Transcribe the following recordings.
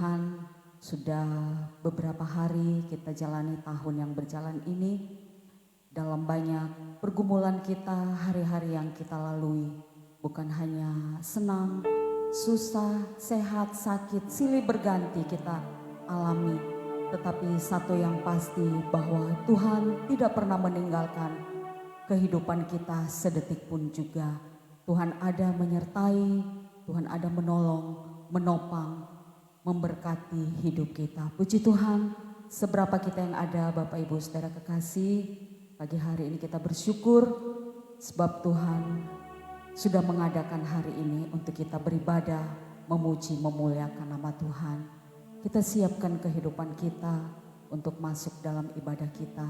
Tuhan, sudah beberapa hari kita jalani tahun yang berjalan ini. Dalam banyak pergumulan kita, hari-hari yang kita lalui. Bukan hanya senang, susah, sehat, sakit, silih berganti kita alami. Tetapi satu yang pasti bahwa Tuhan tidak pernah meninggalkan kehidupan kita sedetik pun juga. Tuhan ada menyertai, Tuhan ada menolong, menopang, memberkati hidup kita. Puji Tuhan, seberapa kita yang ada Bapak Ibu Saudara kekasih, pagi hari ini kita bersyukur sebab Tuhan sudah mengadakan hari ini untuk kita beribadah, memuji, memuliakan nama Tuhan. Kita siapkan kehidupan kita untuk masuk dalam ibadah kita.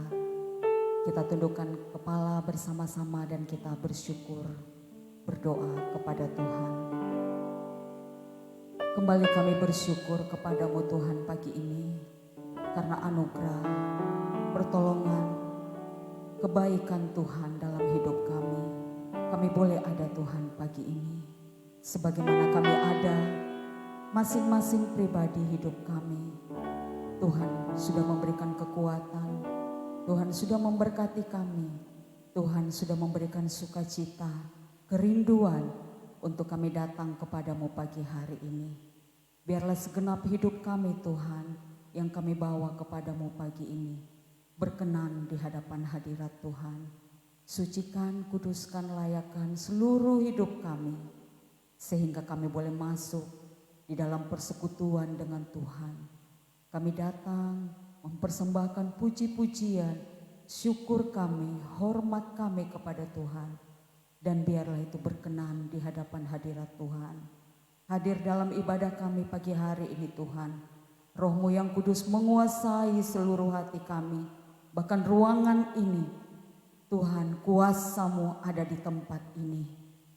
Kita tundukkan kepala bersama-sama dan kita bersyukur, berdoa kepada Tuhan. Kembali kami bersyukur kepadamu Tuhan pagi ini karena anugerah, pertolongan, kebaikan Tuhan dalam hidup kami. Kami boleh ada Tuhan pagi ini. Sebagaimana kami ada, masing-masing pribadi hidup kami. Tuhan sudah memberikan kekuatan, Tuhan sudah memberkati kami. Tuhan sudah memberikan sukacita, kerinduan untuk kami datang kepadamu pagi hari ini. Biarlah segenap hidup kami Tuhan yang kami bawa kepadamu pagi ini berkenan di hadapan hadirat Tuhan. Sucikan, kuduskan, layakkan seluruh hidup kami sehingga kami boleh masuk di dalam persekutuan dengan Tuhan. Kami datang mempersembahkan puji-pujian, syukur kami, hormat kami kepada Tuhan. Dan biarlah itu berkenan di hadapan hadirat Tuhan. Hadir dalam ibadah kami pagi hari ini Tuhan. Roh-Mu yang kudus menguasai seluruh hati kami. Bahkan ruangan ini. Tuhan, kuasa-Mu ada di tempat ini.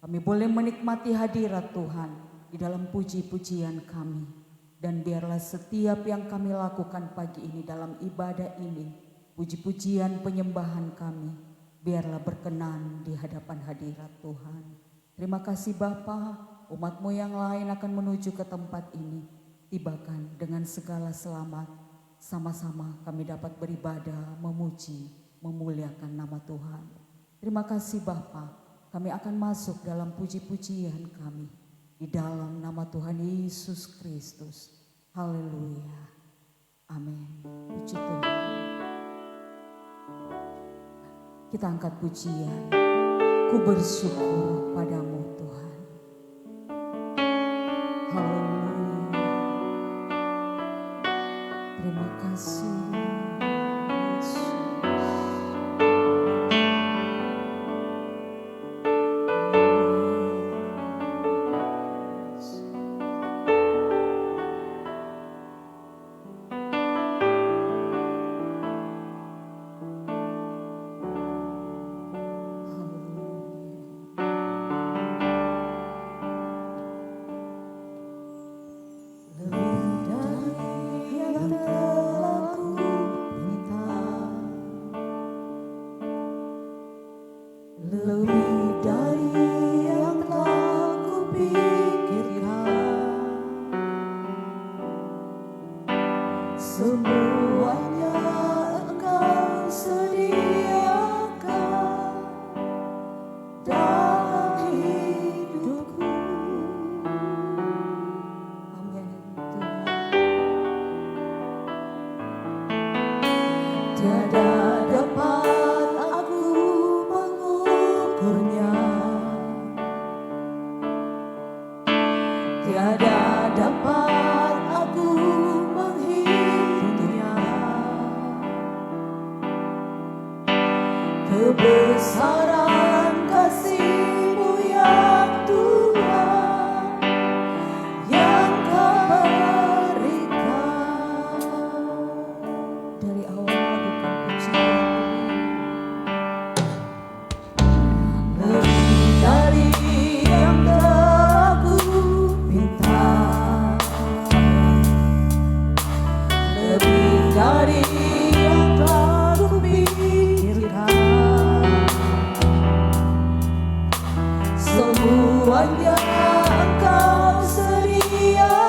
Kami boleh menikmati hadirat Tuhan di dalam puji-pujian kami. Dan biarlah setiap yang kami lakukan pagi ini dalam ibadah ini, puji-pujian penyembahan kami, biarlah berkenan di hadapan hadirat Tuhan. Terima kasih Bapa, umat-Mu yang lain akan menuju ke tempat ini. Tibakan dengan segala selamat, sama-sama kami dapat beribadah, memuji, memuliakan nama Tuhan. Terima kasih Bapa, kami akan masuk dalam puji-pujian kami. Di dalam nama Tuhan Yesus Kristus. Haleluya. Amin. Puji Tuhan. Kita angkat pujian. Ku bersyukur padamu Tuhan. Haleluya. Terima kasih. Kebesaran kasih-Mu ya Tuhan yang Kau berikan. Dari awal bukan pujian, lebih dari yang telah Ku minta, lebih dari yang telah Ku pikirkan. Semuanya Engkau sediakan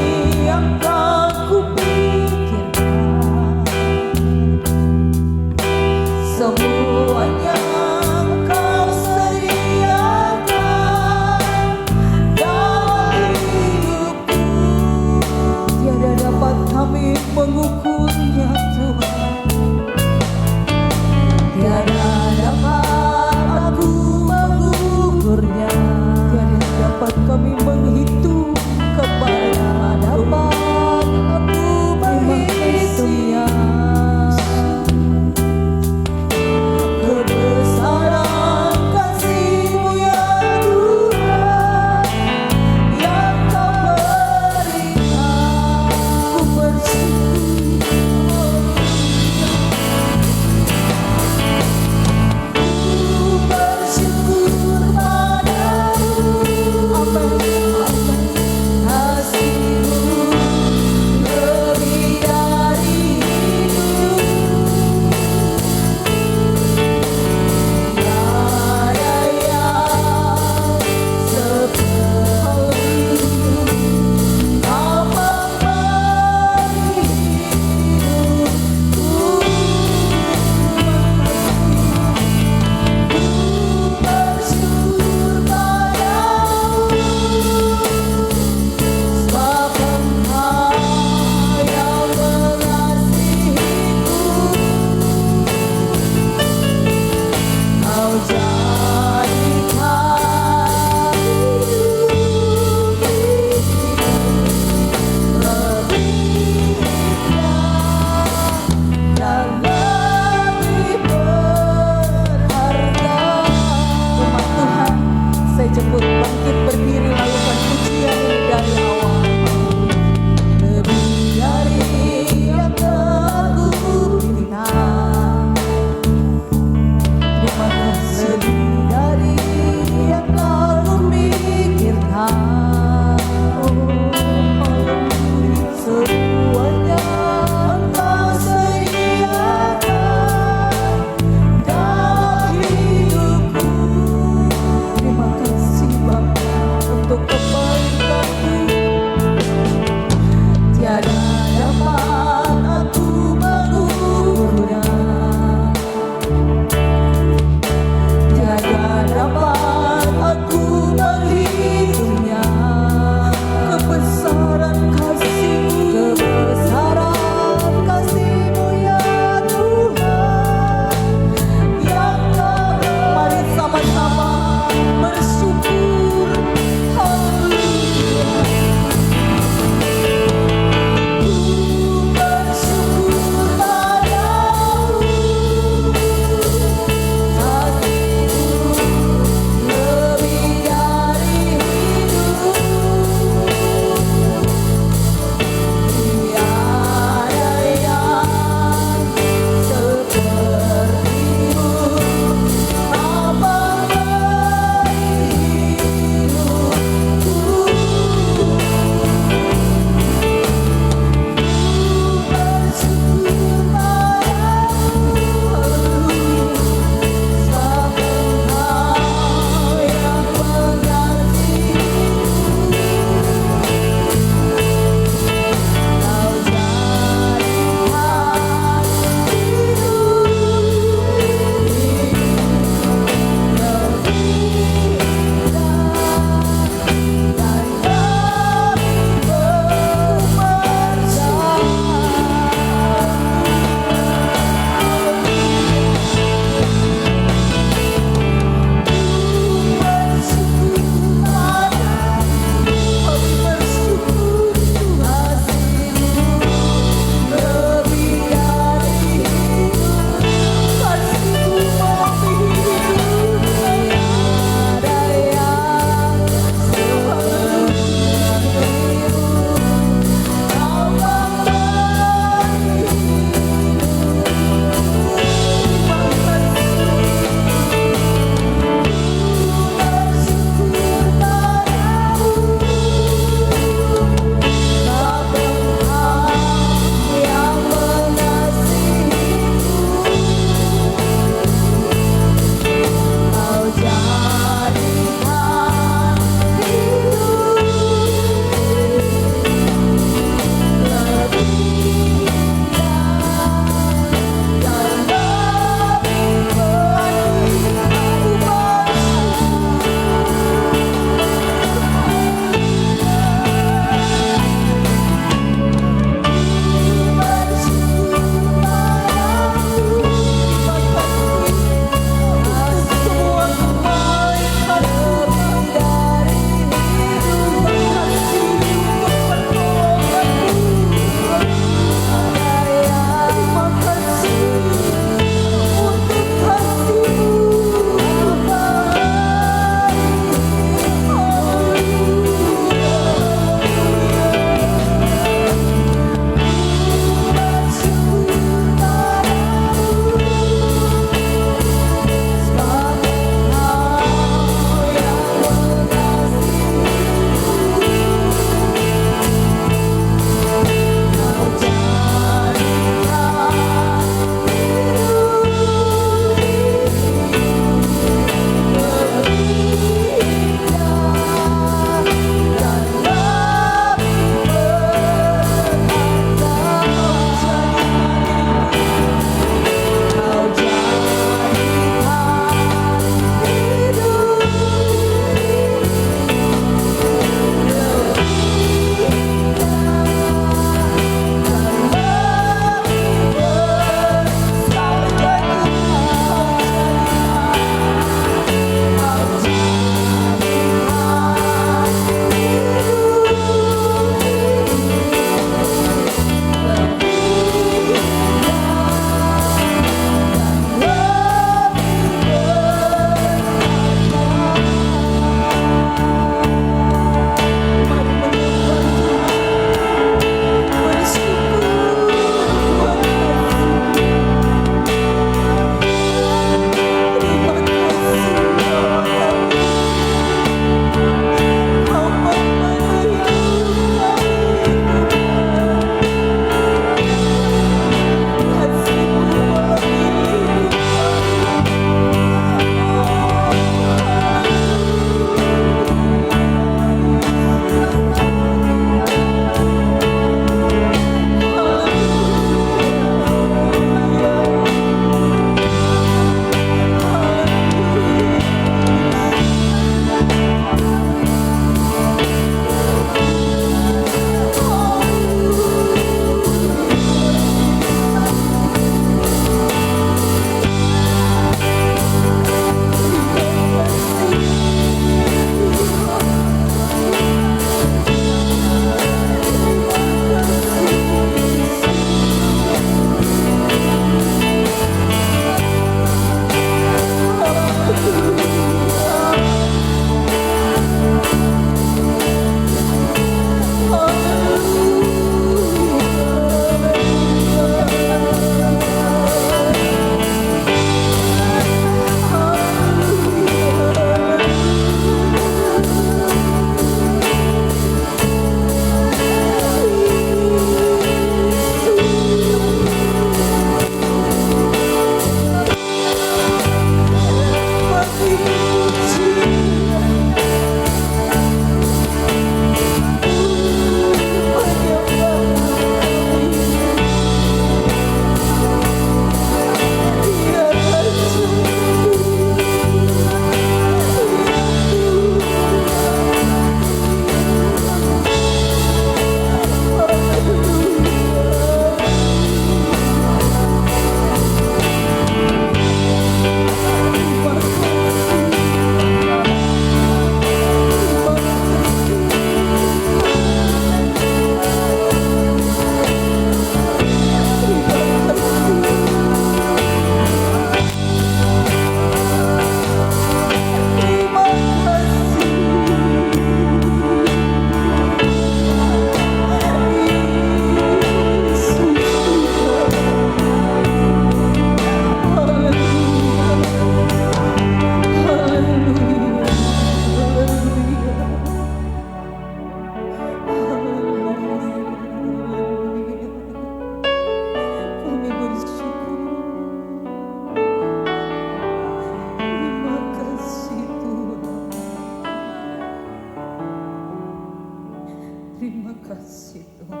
Terima kasih Tuhan,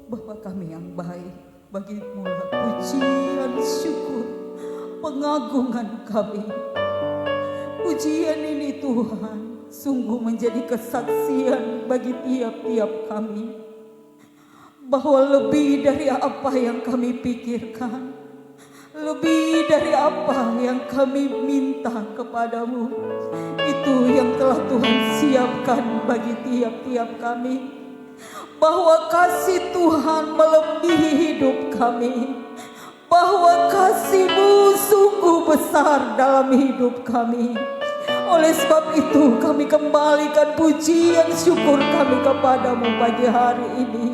Bapa kami yang baik, bagimu lah pujian, syukur, pengagungan kami. Pujian ini Tuhan sungguh menjadi kesaksian bagi tiap-tiap kami, bahwa lebih dari apa yang kami pikirkan, lebih dari apa yang kami minta kepadamu, itu yang telah Tuhan siapkan bagi tiap-tiap kami. Bahwa kasih Tuhan melebihi hidup kami, bahwa kasih-Mu sungguh besar dalam hidup kami. Oleh sebab itu kami kembalikan pujian syukur kami kepadamu pagi hari ini.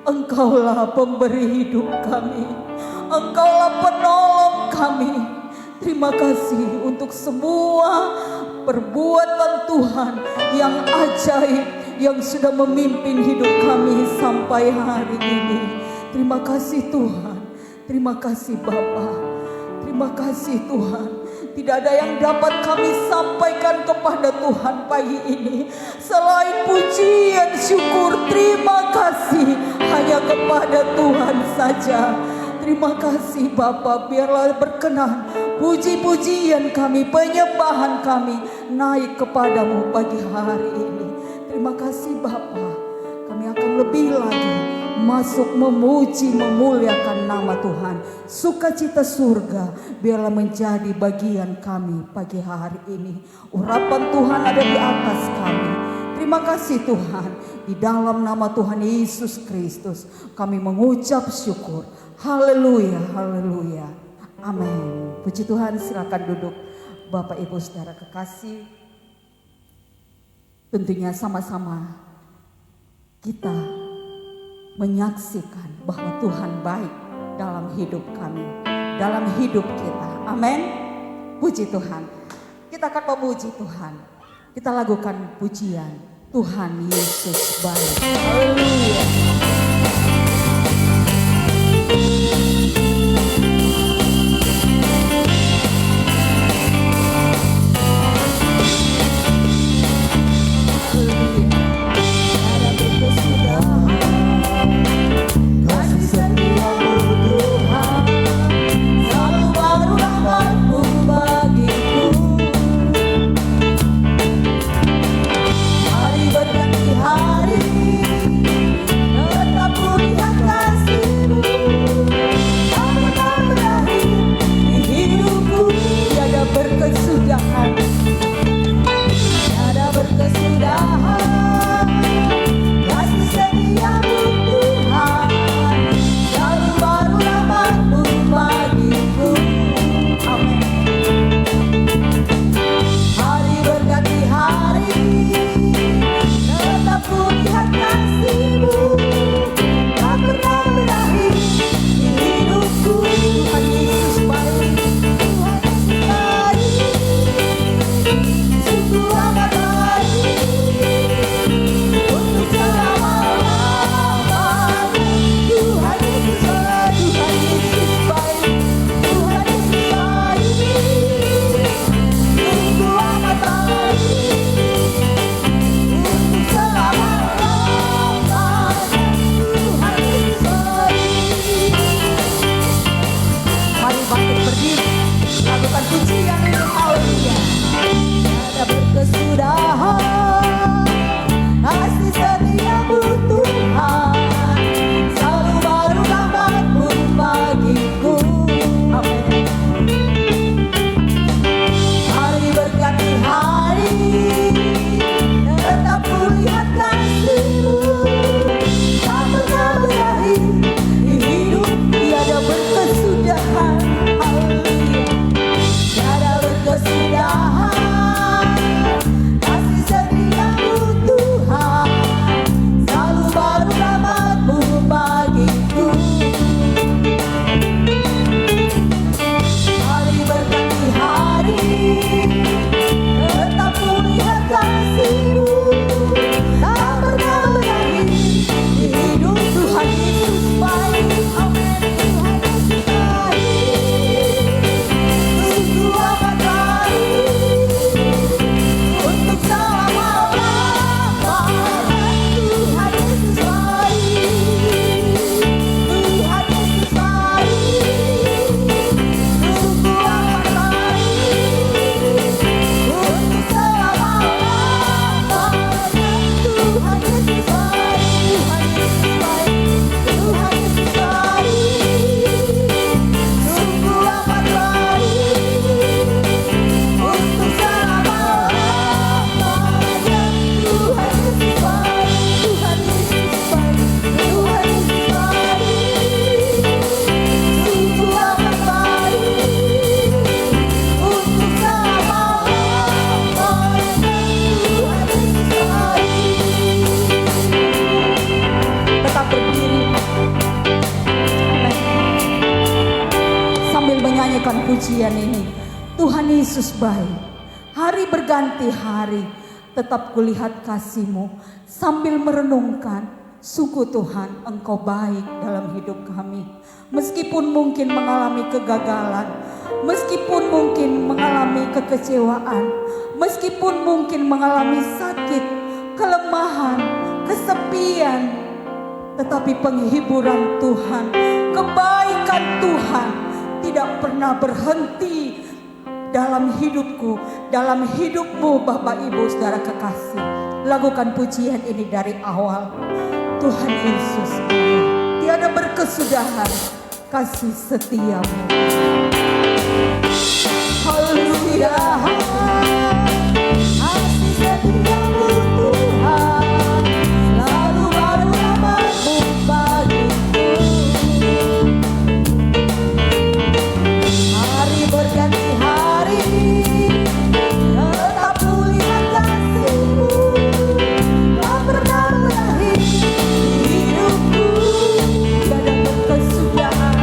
Engkaulah pemberi hidup kami, Engkaulah penolong kami. Terima kasih untuk semua perbuatan Tuhan yang ajaib yang sudah memimpin hidup kami sampai hari ini. Terima kasih Tuhan, terima kasih Bapa, terima kasih Tuhan. Tidak ada yang dapat kami sampaikan kepada Tuhan pagi ini selain pujian syukur terima kasih hanya kepada Tuhan saja. Terima kasih Bapa, biarlah berkenan puji-pujian kami, penyembahan kami naik kepadamu pagi hari ini. Terima kasih Bapa, kami akan lebih lagi masuk memuji, memuliakan nama Tuhan. Sukacita surga biarlah menjadi bagian kami pagi hari ini. Urapan Tuhan ada di atas kami. Terima kasih Tuhan, di dalam nama Tuhan Yesus Kristus kami mengucap syukur. Haleluya, haleluya, amin. Puji Tuhan, silakan duduk Bapak Ibu Saudara kekasih. Tentunya sama-sama kita menyaksikan bahwa Tuhan baik dalam hidup kami, dalam hidup kita. Amin. Puji Tuhan. Kita akan memuji Tuhan. Kita lakukan pujian Tuhan Yesus baik. Haleluya. Hari berganti hari, lakukan pujian ini. Tuhan Yesus baik. Hari berganti hari, tetap kulihat kasih-Mu sambil merenungkan, sungguh Tuhan Engkau baik dalam hidup kami. Meskipun mungkin mengalami kegagalan, meskipun mungkin mengalami kekecewaan, meskipun mungkin mengalami sakit, kelemahan, kesepian, tetapi penghiburan Tuhan, kebaikan Tuhan tidak pernah berhenti dalam hidupku, dalam hidupmu Bapak Ibu Saudara kekasih. Lakukan pujian ini dari awal. Tuhan Yesus, tiada berkesudahan kasih setiamu. Haleluya. Kasih setiamu Tuhan, selalu baru amatmu bagiku. Hari berganti hari, tetap kulihat kasih-Mu, tak pernah berakhir hidupku. Tiada berkesudahan,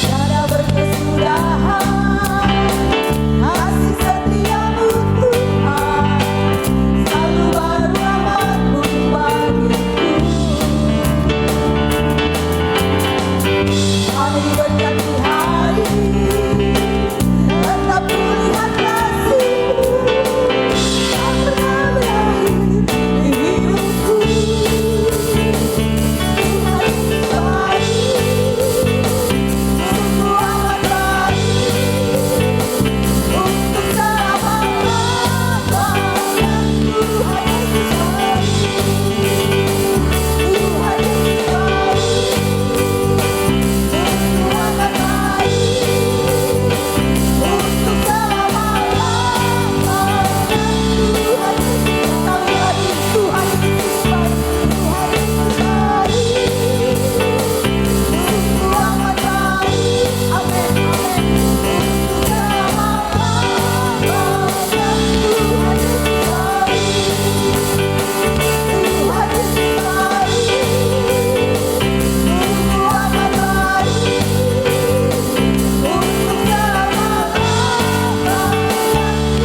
Tiada berkesudahan, kasih setiamu Tuhan, selalu baru amatmu bagiku. Hari berganti hari, tetap kulihat kasih-Mu, tak pernah berakhir di hidupku. Tuhan baik, sungguh amat baik, untuk selama-lamanya. Tuhan Yesus baik, Tuhan Yesus baik, sungguh amat baik, untuk selama-lamanya. Tuhan Yesus sekali lagi, Tuhan Yesus baik, Tuhan Yesus baik, sungguh amat baik. Amin, amin. Untuk selama-lamanya. Tuhan Yesus baik, Tuhan Yesus baik, sungguh amat baik, untuk selama-lamanya.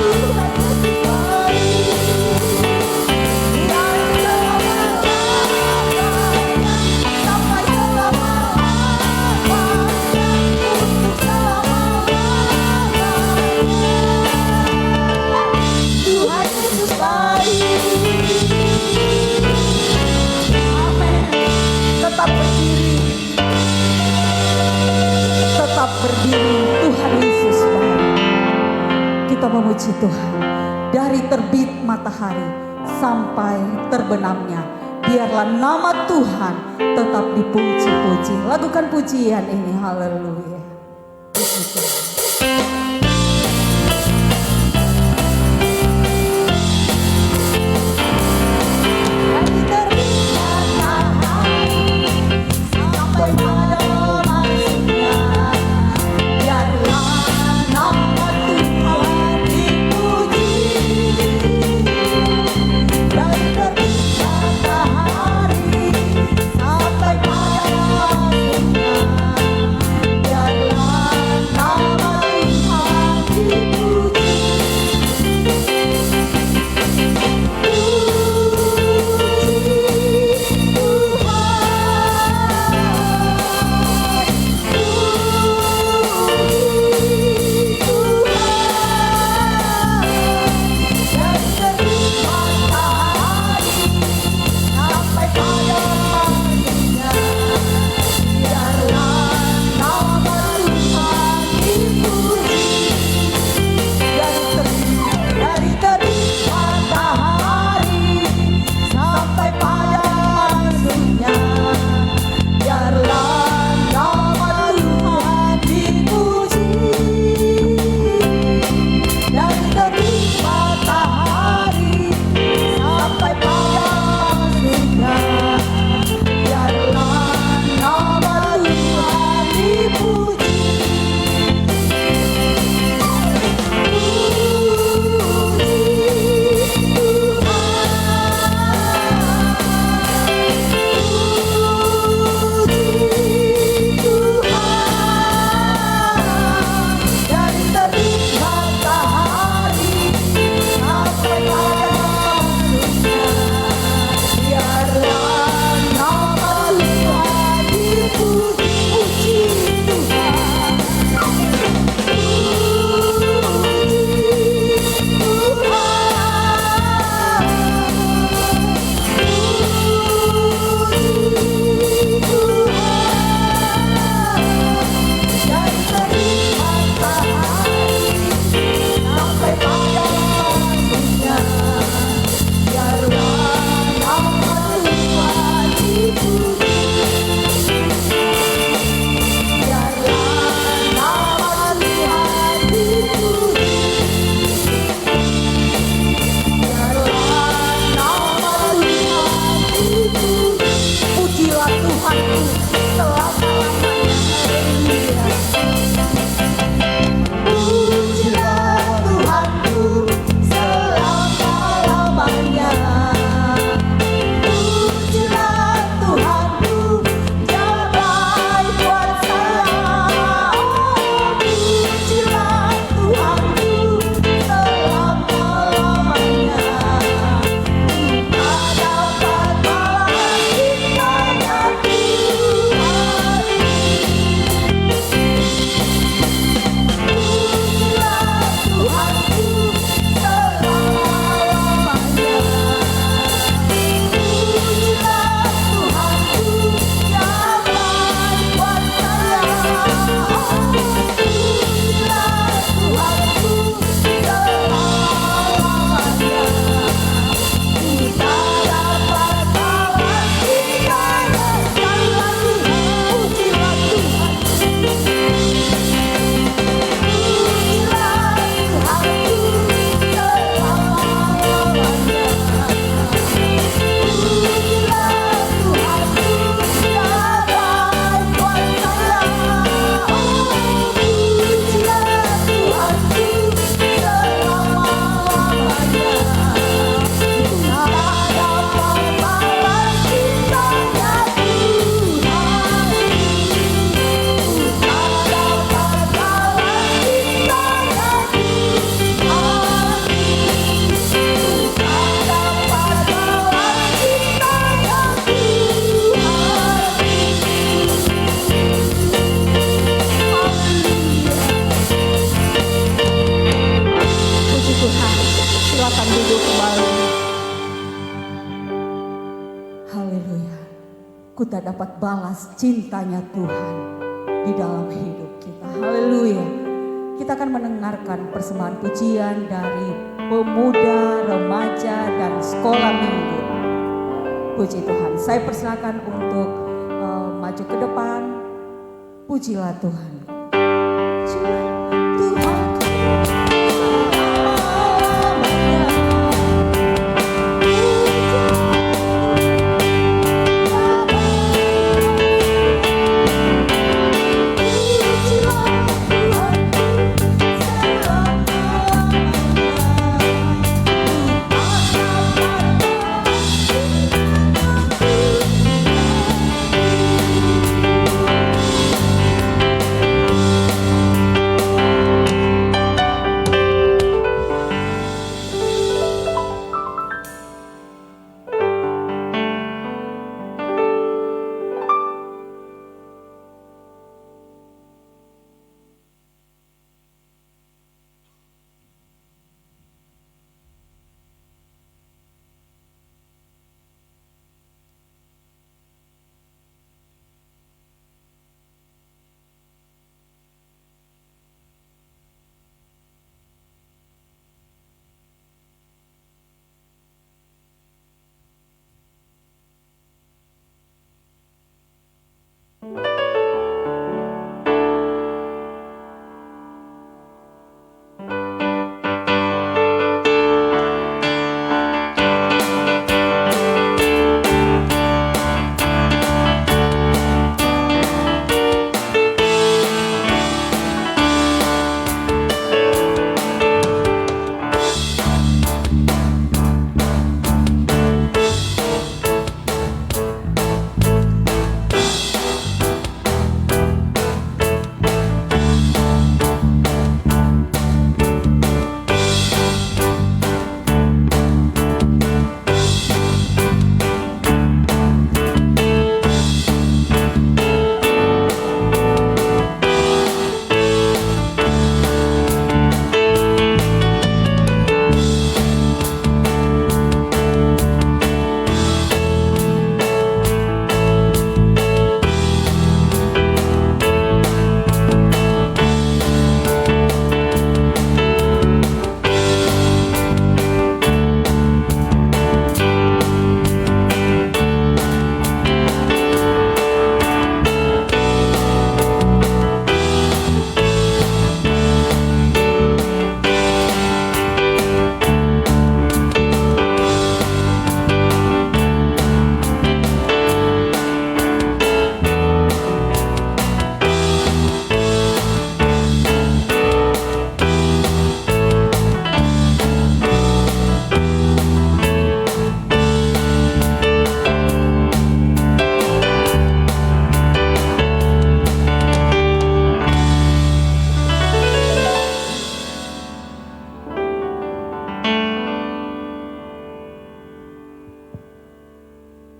Tuhan Yesus baik, dari selama-lamanya sampai selama-lamanya, untuk selama-lamanya. Tuhan Yesus baik. Amin. tetap berdiri, tetap berdiri. Tuhan Yesus baik. Kita memuji Tuhan dari terbit matahari sampai terbenamnya. Biarlah nama Tuhan tetap dipuji-puji. Lakukan pujian ini. Haleluya. Puji Tuhan. Dari terbit matahari sampai pada masuknya, biarlah nama Tuhan dipuji. Dari terbit matahari sampai pada masuknya, biarlah nama kembali. Haleluya. Ku tak dapat balas cintanya Tuhan di dalam hidup kita. Haleluya. Kita akan mendengarkan persembahan pujian dari pemuda, remaja, dan sekolah minggu. Puji Tuhan. Saya persilakan untuk maju ke depan. Pujilah Tuhan. Pujilah Tuhan.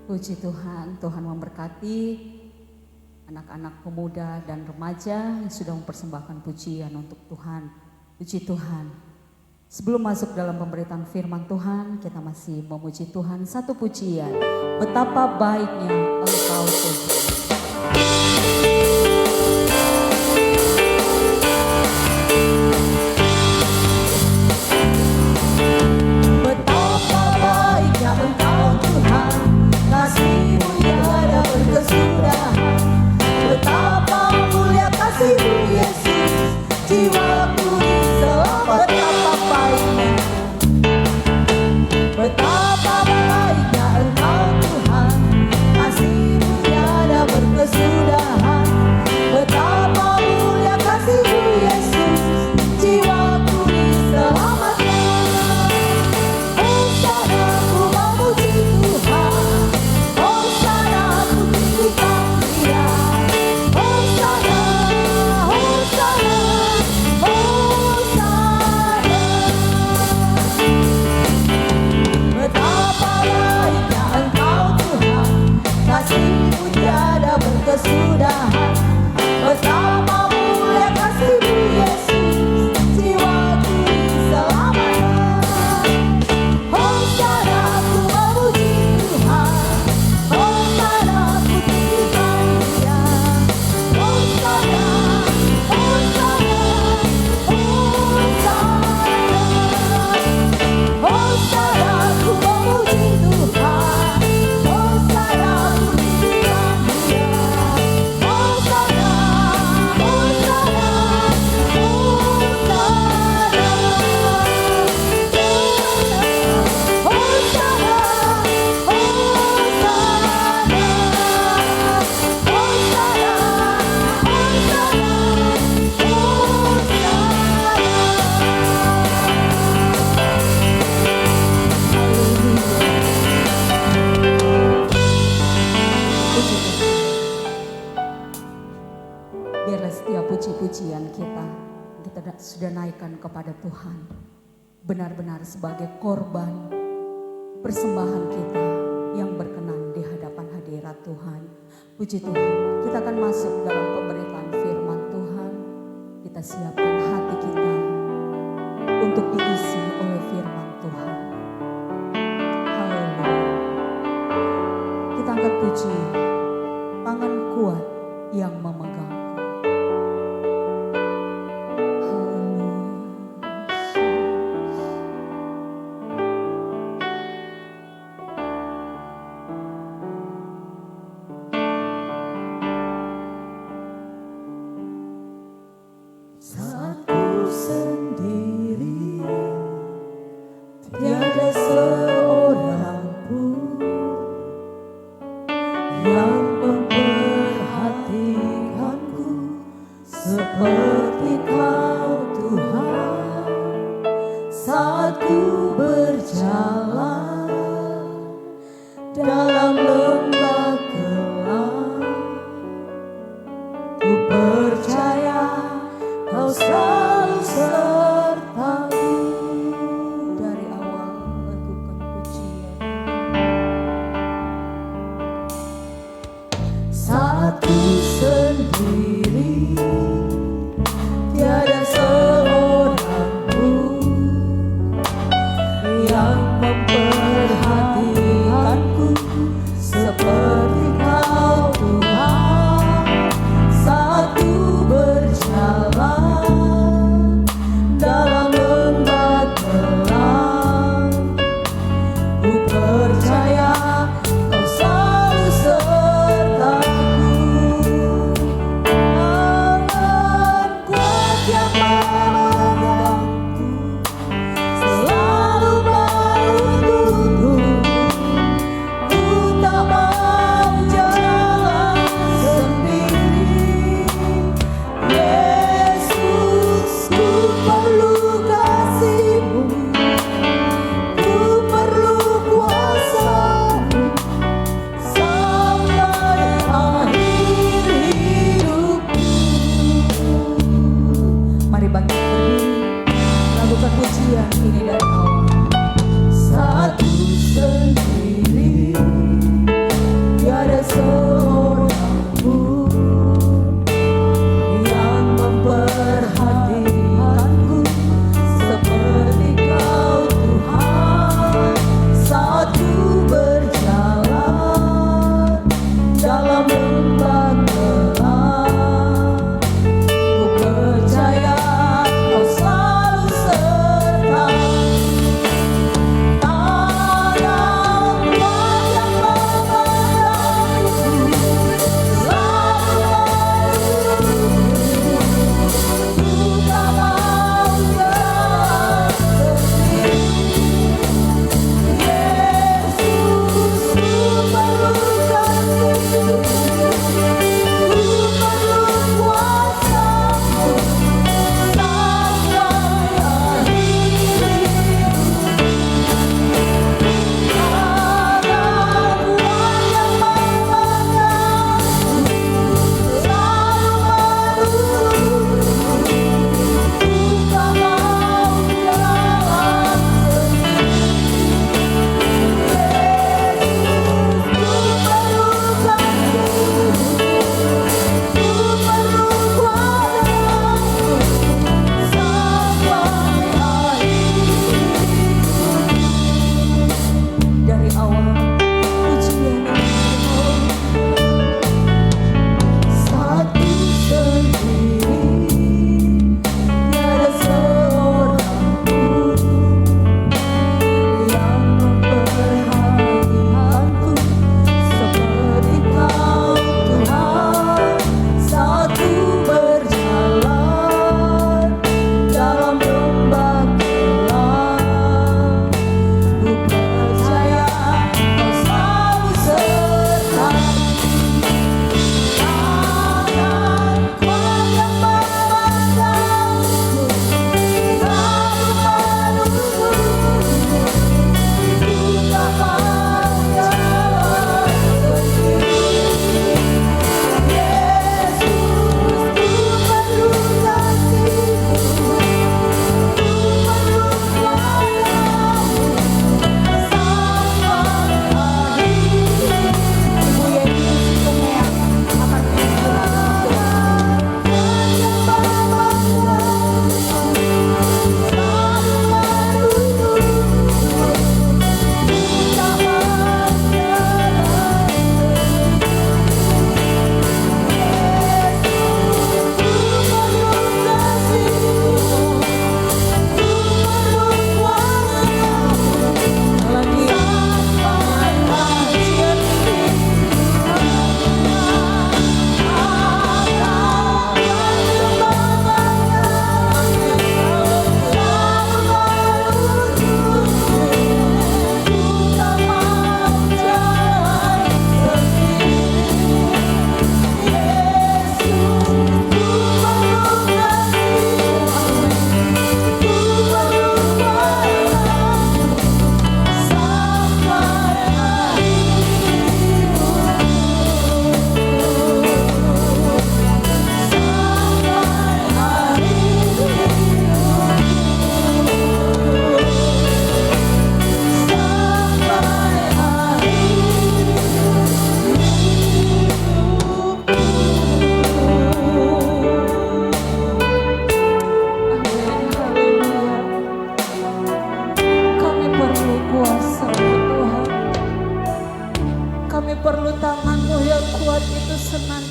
Puji Tuhan, Tuhan memberkati anak-anak pemuda dan remaja yang sudah mempersembahkan pujian untuk Tuhan. Puji Tuhan. Sebelum masuk dalam pemberitaan firman Tuhan, kita masih memuji Tuhan satu pujian. Betapa baiknya Engkau Tuhan. Kasih-Mu tiada berkesudahan. Betapa mulia kasih-Mu Yesus, jiwaku diselamatkan. Betapa baiknya, betapa baiknya Engkau Tuhan. Kasih-Mu tiada berkesudahan. Betapa mulia kasih-Mu Yesus, jiwaku diselamatkan. Hosana ku memuji Tuhan. Betapa kepada Tuhan benar-benar sebagai korban persembahan kita yang berkenan di hadapan hadirat Tuhan. Puji Tuhan, kita akan masuk dalam pemberitaan firman Tuhan. Kita siapkan hati kita untuk diisi oleh firman Tuhan. Haleluya. Kita angkat puji, tangan kuat yang memegangku. Saat ku sendiri, tiada seorang pun yang memperhatikanku seperti Kau Tuhan. Saat ku berjalan dalam lembah gelap, ku percaya Kau selalu sertai. Dari awal lakukan pujian. Saat ku sendiri, tiada seorang pun yang memperhatikanku seperti Kau Tuhan. Saat ku berjalan dalam lembah gelap, ku percaya Kau selalu sertaku. Tangan kuat yang memegangku, selalu menuntunku.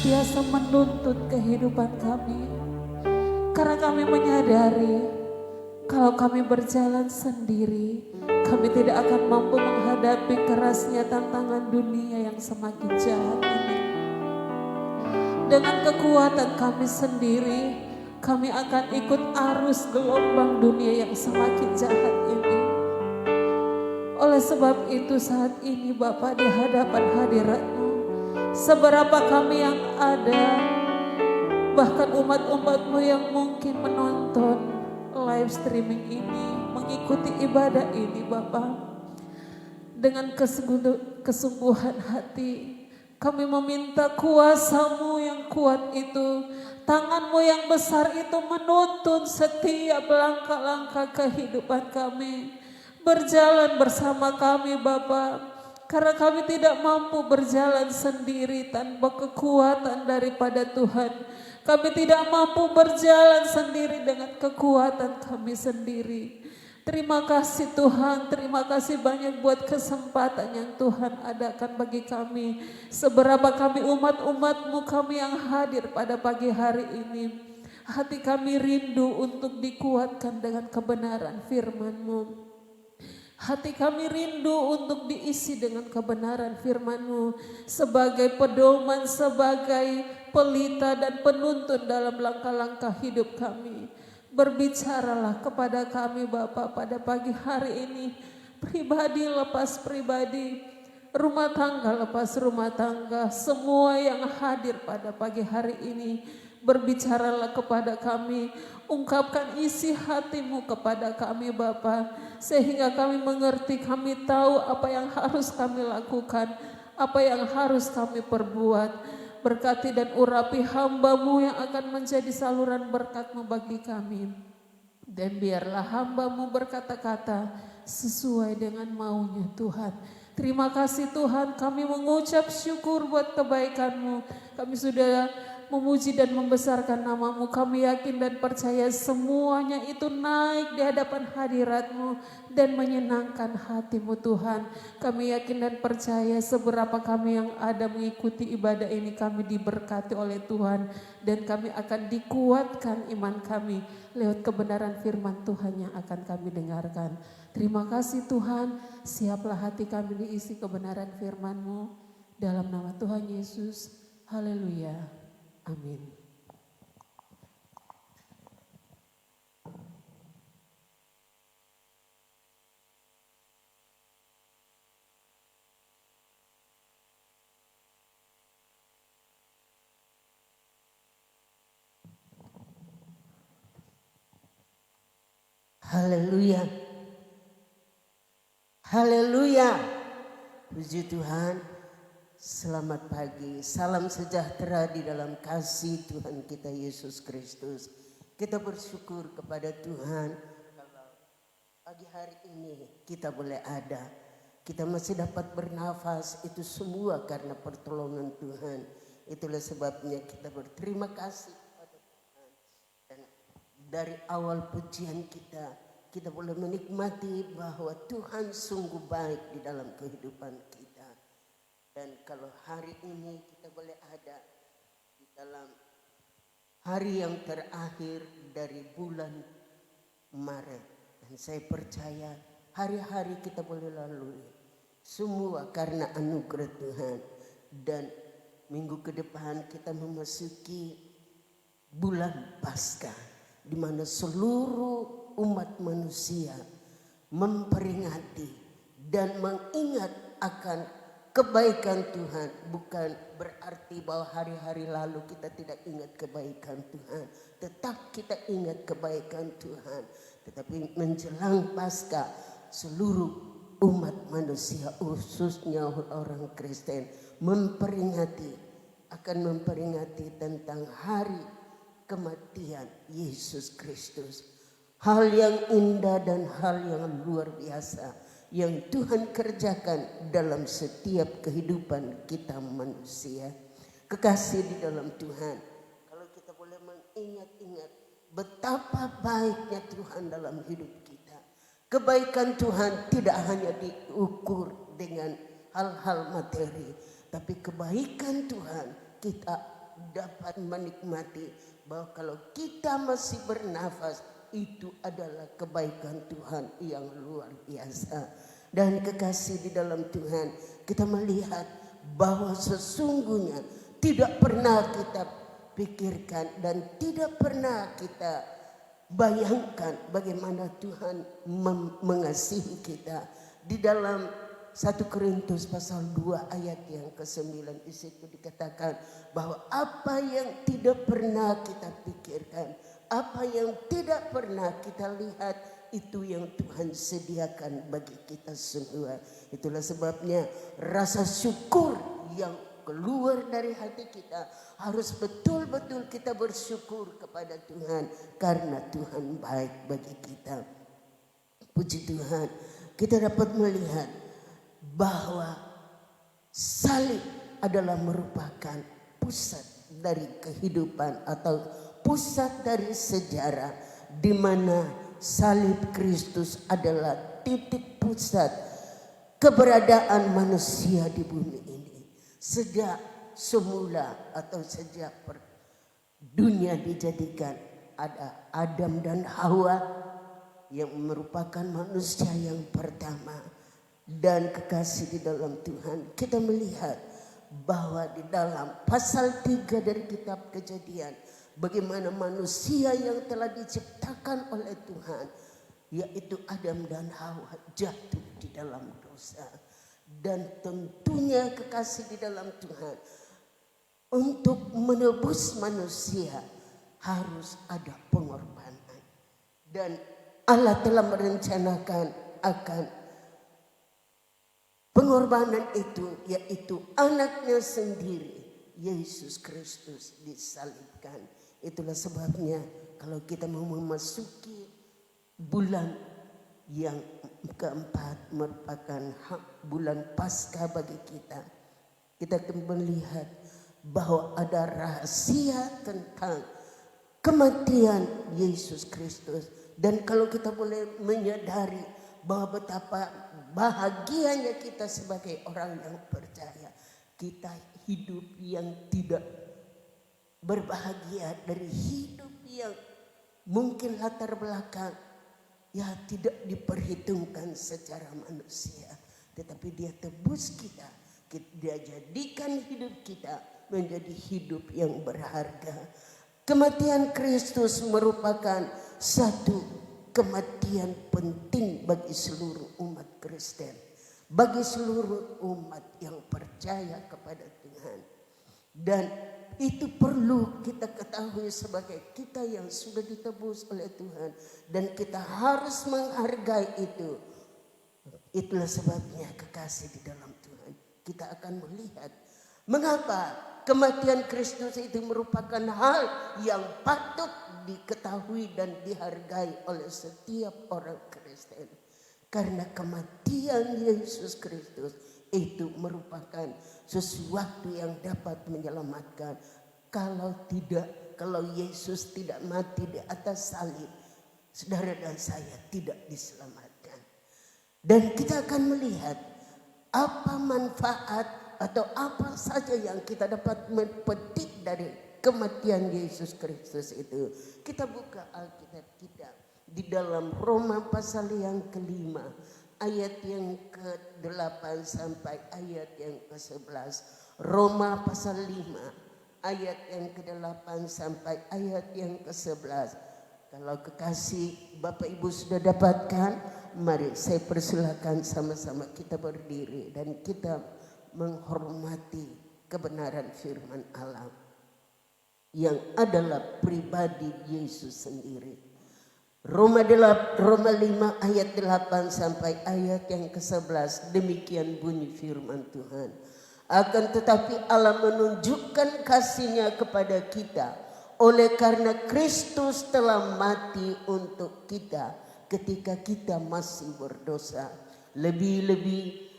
senantiasa menuntun kehidupan kami. Karena kami menyadari kalau kami berjalan sendiri, kami tidak akan mampu menghadapi kerasnya tantangan dunia yang semakin jahat ini. Dengan kekuatan kami sendiri, kami akan ikut arus gelombang dunia yang semakin jahat ini. Oleh sebab itu saat ini Bapa, di hadapan hadirat-Mu, seberapa kami yang ada, bahkan umat-umat-Mu yang mungkin menonton live streaming ini, mengikuti ibadah ini Bapa, dengan kesungguhan hati, kami meminta kuasa-Mu yang kuat itu, tangan-Mu yang besar itu menuntun setiap langkah-langkah kehidupan kami. Berjalan bersama kami Bapa, karena kami tidak mampu berjalan sendiri tanpa kekuatan daripada Tuhan. Kami tidak mampu berjalan sendiri dengan kekuatan kami sendiri. Terima kasih Tuhan, terima kasih banyak buat kesempatan yang Tuhan adakan bagi kami. Seberapa kami umat-umat-Mu, kami yang hadir pada pagi hari ini, hati kami rindu untuk dikuatkan dengan kebenaran firman-Mu. Hati kami rindu untuk diisi dengan kebenaran firman-Mu sebagai pedoman, sebagai pelita dan penuntun dalam langkah-langkah hidup kami. Berbicaralah kepada kami Bapa pada pagi hari ini, pribadi lepas pribadi, rumah tangga lepas rumah tangga, semua yang hadir pada pagi hari ini, berbicaralah kepada kami, ungkapkan isi hati-Mu kepada kami Bapa, sehingga kami mengerti, kami tahu apa yang harus kami lakukan, apa yang harus kami perbuat. Berkati dan urapi hamba-Mu yang akan menjadi saluran berkat-Mu bagi kami. Dan biarlah hamba-Mu berkata-kata sesuai dengan maunya Tuhan. Terima kasih Tuhan, kami mengucap syukur buat kebaikan-Mu. Kami sudah memuji dan membesarkan nama-Mu. Kami yakin dan percaya semuanya itu naik di hadapan hadirat-Mu dan menyenangkan hati-Mu Tuhan. Kami yakin dan percaya seberapa kami yang ada mengikuti ibadah ini, kami diberkati oleh Tuhan. Dan kami akan dikuatkan iman kami lewat kebenaran firman Tuhan yang akan kami dengarkan. Terima kasih Tuhan, siaplah hati kami diisi kebenaran firman-Mu. Dalam nama Tuhan Yesus, haleluya. Amin. Haleluya. Haleluya. Puji Tuhan. Selamat pagi, salam sejahtera di dalam kasih Tuhan kita Yesus Kristus. Kita bersyukur kepada Tuhan kalau pagi hari ini kita boleh ada. Kita masih dapat bernafas, itu semua karena pertolongan Tuhan. Itulah sebabnya kita berterima kasih kepada Tuhan. Dan dari awal pujian kita boleh menikmati bahwa Tuhan sungguh baik di dalam kehidupan kita. Dan kalau hari ini kita boleh ada di dalam hari yang terakhir dari bulan Maret. Dan saya percaya hari-hari kita boleh lalui. Semua karena anugerah Tuhan. Dan minggu ke depan kita memasuki bulan Paskah, di mana seluruh umat manusia memperingati dan mengingat akan kebaikan Tuhan. Bukan berarti bahwa hari-hari lalu kita tidak ingat kebaikan Tuhan. Tetap kita ingat kebaikan Tuhan. Tetapi menjelang Paskah, seluruh umat manusia, khususnya orang Kristen, akan memperingati tentang hari kematian Yesus Kristus. Hal yang indah dan hal yang luar biasa yang Tuhan kerjakan dalam setiap kehidupan kita manusia. Kekasih di dalam Tuhan, kalau kita boleh mengingat-ingat betapa baiknya Tuhan dalam hidup kita. Kebaikan Tuhan tidak hanya diukur dengan hal-hal materi, tapi kebaikan Tuhan kita dapat menikmati bahwa kalau kita masih bernafas, itu adalah kebaikan Tuhan yang luar biasa. Dan kekasih di dalam Tuhan, kita melihat bahwa sesungguhnya tidak pernah kita pikirkan dan tidak pernah kita bayangkan bagaimana Tuhan mengasihi kita. Di dalam 1 Korintus pasal 2 ayat yang ke-9 di situ dikatakan bahwa apa yang tidak pernah kita pikirkan, apa yang tidak pernah kita lihat, itu yang Tuhan sediakan bagi kita semua. Itulah sebabnya rasa syukur yang keluar dari hati kita harus betul-betul kita bersyukur kepada Tuhan karena Tuhan baik bagi kita. Puji Tuhan, kita dapat melihat bahwa salib adalah merupakan pusat dari kehidupan atau pusat dari sejarah, di mana salib Kristus adalah titik pusat keberadaan manusia di bumi ini. Sejak semula atau sejak dunia dijadikan, ada Adam dan Hawa yang merupakan manusia yang pertama. Dan kekasih di dalam Tuhan, kita melihat bahwa di dalam pasal 3 dari kitab Kejadian, bagaimana manusia yang telah diciptakan oleh Tuhan, yaitu Adam dan Hawa, jatuh di dalam dosa. Dan tentunya kekasih di dalam Tuhan, untuk menebus manusia harus ada pengorbanan. Dan Allah telah merencanakan akan pengorbanan itu, yaitu anaknya sendiri, Yesus Kristus, disalibkan. Itulah sebabnya kalau kita mau memasuki bulan yang keempat, merupakan bulan Paskah bagi kita, kita akan melihat bahwa ada rahasia tentang kematian Yesus Kristus. Dan kalau kita boleh menyadari bahwa betapa bahagianya kita sebagai orang yang percaya, kita hidup yang tidak berbahagia dari hidup yang mungkin latar belakang ya tidak diperhitungkan secara manusia, tetapi dia tebus kita, dia jadikan hidup kita menjadi hidup yang berharga. Kematian Kristus merupakan satu kematian penting bagi seluruh umat Kristen, bagi seluruh umat yang percaya kepada Tuhan. Dan itu perlu kita ketahui sebagai kita yang sudah ditebus oleh Tuhan, dan kita harus menghargai itu. Itulah sebabnya kekasih di dalam Tuhan, kita akan melihat mengapa kematian Kristus itu merupakan hal yang patut diketahui dan dihargai oleh setiap orang Kristen. Karena kematian Yesus Kristus itu merupakan sesuatu yang dapat menyelamatkan. Kalau Yesus tidak mati di atas salib, saudara dan saya tidak diselamatkan. Dan kita akan melihat apa manfaat atau apa saja yang kita dapat memetik dari kematian Yesus Kristus itu. Kita buka Alkitab kita di dalam Roma pasal yang ke-5 ayat yang ke-8 sampai ayat yang ke-11. Roma pasal 5 ayat yang ke-8 sampai ayat yang ke-11. Kalau kekasih Bapak Ibu sudah dapatkan, mari saya persilakan sama-sama kita berdiri dan kita menghormati kebenaran firman Allah yang adalah pribadi Yesus sendiri. Roma 5 ayat 8 sampai ayat yang ke-11, demikian bunyi firman Tuhan. Akan tetapi Allah menunjukkan kasih-Nya kepada kita oleh karena Kristus telah mati untuk kita ketika kita masih berdosa. Lebih-lebih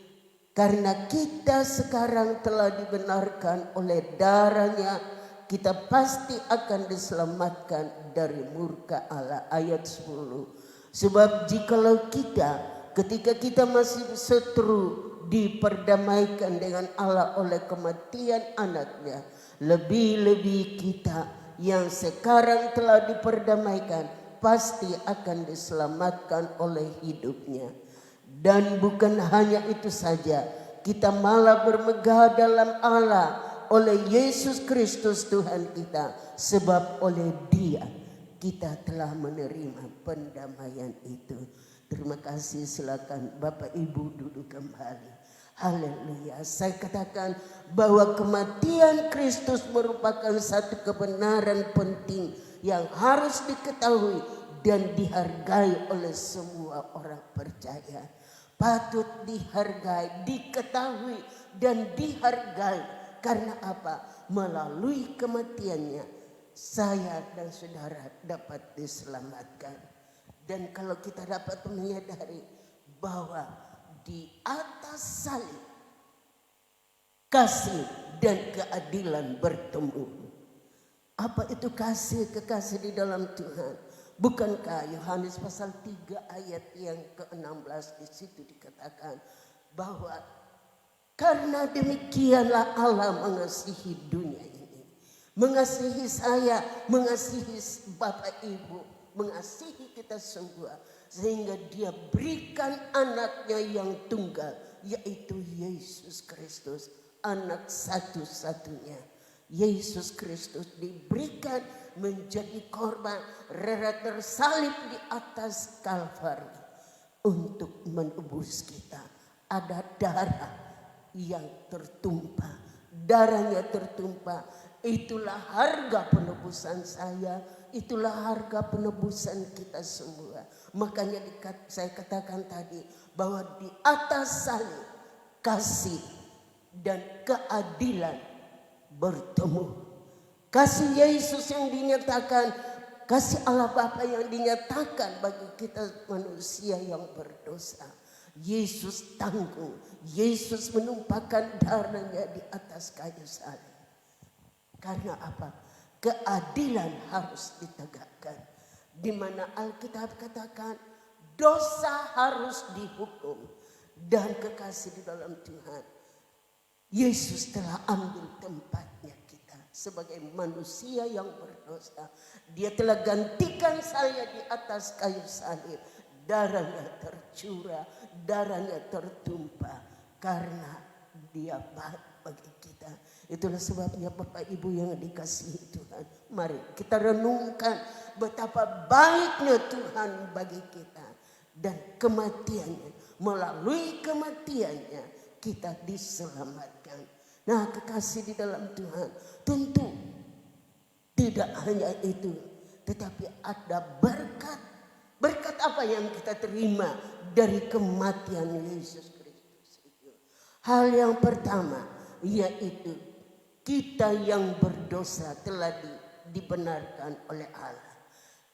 karena kita sekarang telah dibenarkan oleh darah-Nya, kita pasti akan diselamatkan dari murka Allah. Ayat 10. Sebab jikalau kita ketika kita masih setru diperdamaikan dengan Allah oleh kematian anaknya. Lebih-lebih kita yang sekarang telah diperdamaikan pasti akan diselamatkan oleh hidupnya. Dan bukan hanya itu saja, kita malah bermegah dalam Allah oleh Yesus Kristus Tuhan kita. Sebab oleh Dia kita telah menerima pendamaian itu. Terima kasih, silakan Bapak Ibu duduk kembali. Haleluya. Saya katakan bahwa kematian Kristus merupakan satu kebenaran penting yang harus diketahui dan dihargai oleh semua orang percaya. Patut dihargai, diketahui dan dihargai. Karena apa? Melalui kematiannya saya dan saudara dapat diselamatkan. Dan kalau kita dapat menyadari bahwa di atas salib kasih dan keadilan bertemu. Apa itu kasih, kekasih di dalam Tuhan? Bukankah Yohanes pasal 3 ayat yang ke-16 di situ dikatakan bahwa karena demikianlah Allah mengasihi dunia ini. Mengasihi saya, mengasihi Bapak Ibu, mengasihi kita semua. Sehingga Dia berikan anaknya yang tunggal, yaitu Yesus Kristus, anak satu-satunya. Yesus Kristus diberikan menjadi korban, rela tersalib di atas Kalvari untuk menebus kita. Ada darah yang tertumpah, darahnya tertumpah. Itulah harga penebusan saya, itulah harga penebusan kita semua. Makanya saya katakan tadi bahwa di atas salib kasih dan keadilan bertemu. Kasih Yesus yang dinyatakan, kasih Allah Bapa yang dinyatakan bagi kita manusia yang berdosa. Yesus tanggung, Yesus menumpahkan darahnya di atas kayu salib. Karena apa? Keadilan harus ditegakkan. Di mana Alkitab katakan dosa harus dihukum. Dan kekasih di dalam Tuhan, Yesus telah ambil tempatnya kita sebagai manusia yang berdosa. Dia telah gantikan saya di atas kayu salib. Darahnya tercurah, darahnya tertumpah karena Dia baik bagi kita. Itulah sebabnya Bapak Ibu yang dikasihi Tuhan, mari kita renungkan betapa baiknya Tuhan bagi kita. Dan kematiannya, melalui kematiannya kita diselamatkan. Nah, kekasih di dalam Tuhan, tentu tidak hanya itu, tetapi ada berkat. Berkat apa yang kita terima dari kematian Yesus Kristus itu? Hal yang pertama yaitu kita yang berdosa telah dibenarkan oleh Allah.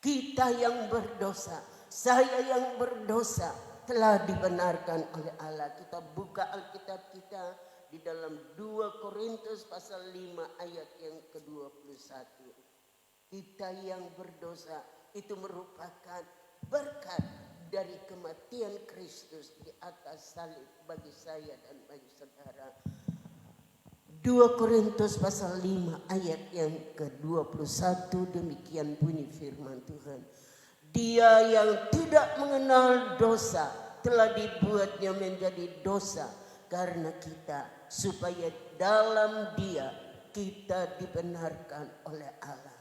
Kita yang berdosa, saya yang berdosa telah dibenarkan oleh Allah. Kita buka Alkitab kita di dalam 2 Korintus pasal 5 ayat yang ke-21. Kita yang berdosa itu merupakan berkat dari kematian Kristus di atas salib bagi saya dan bagi saudara. 2 Korintus pasal 5 ayat yang ke-21 demikian bunyi firman Tuhan. Dia yang tidak mengenal dosa telah dibuatnya menjadi dosa karena kita, supaya dalam Dia kita dibenarkan oleh Allah.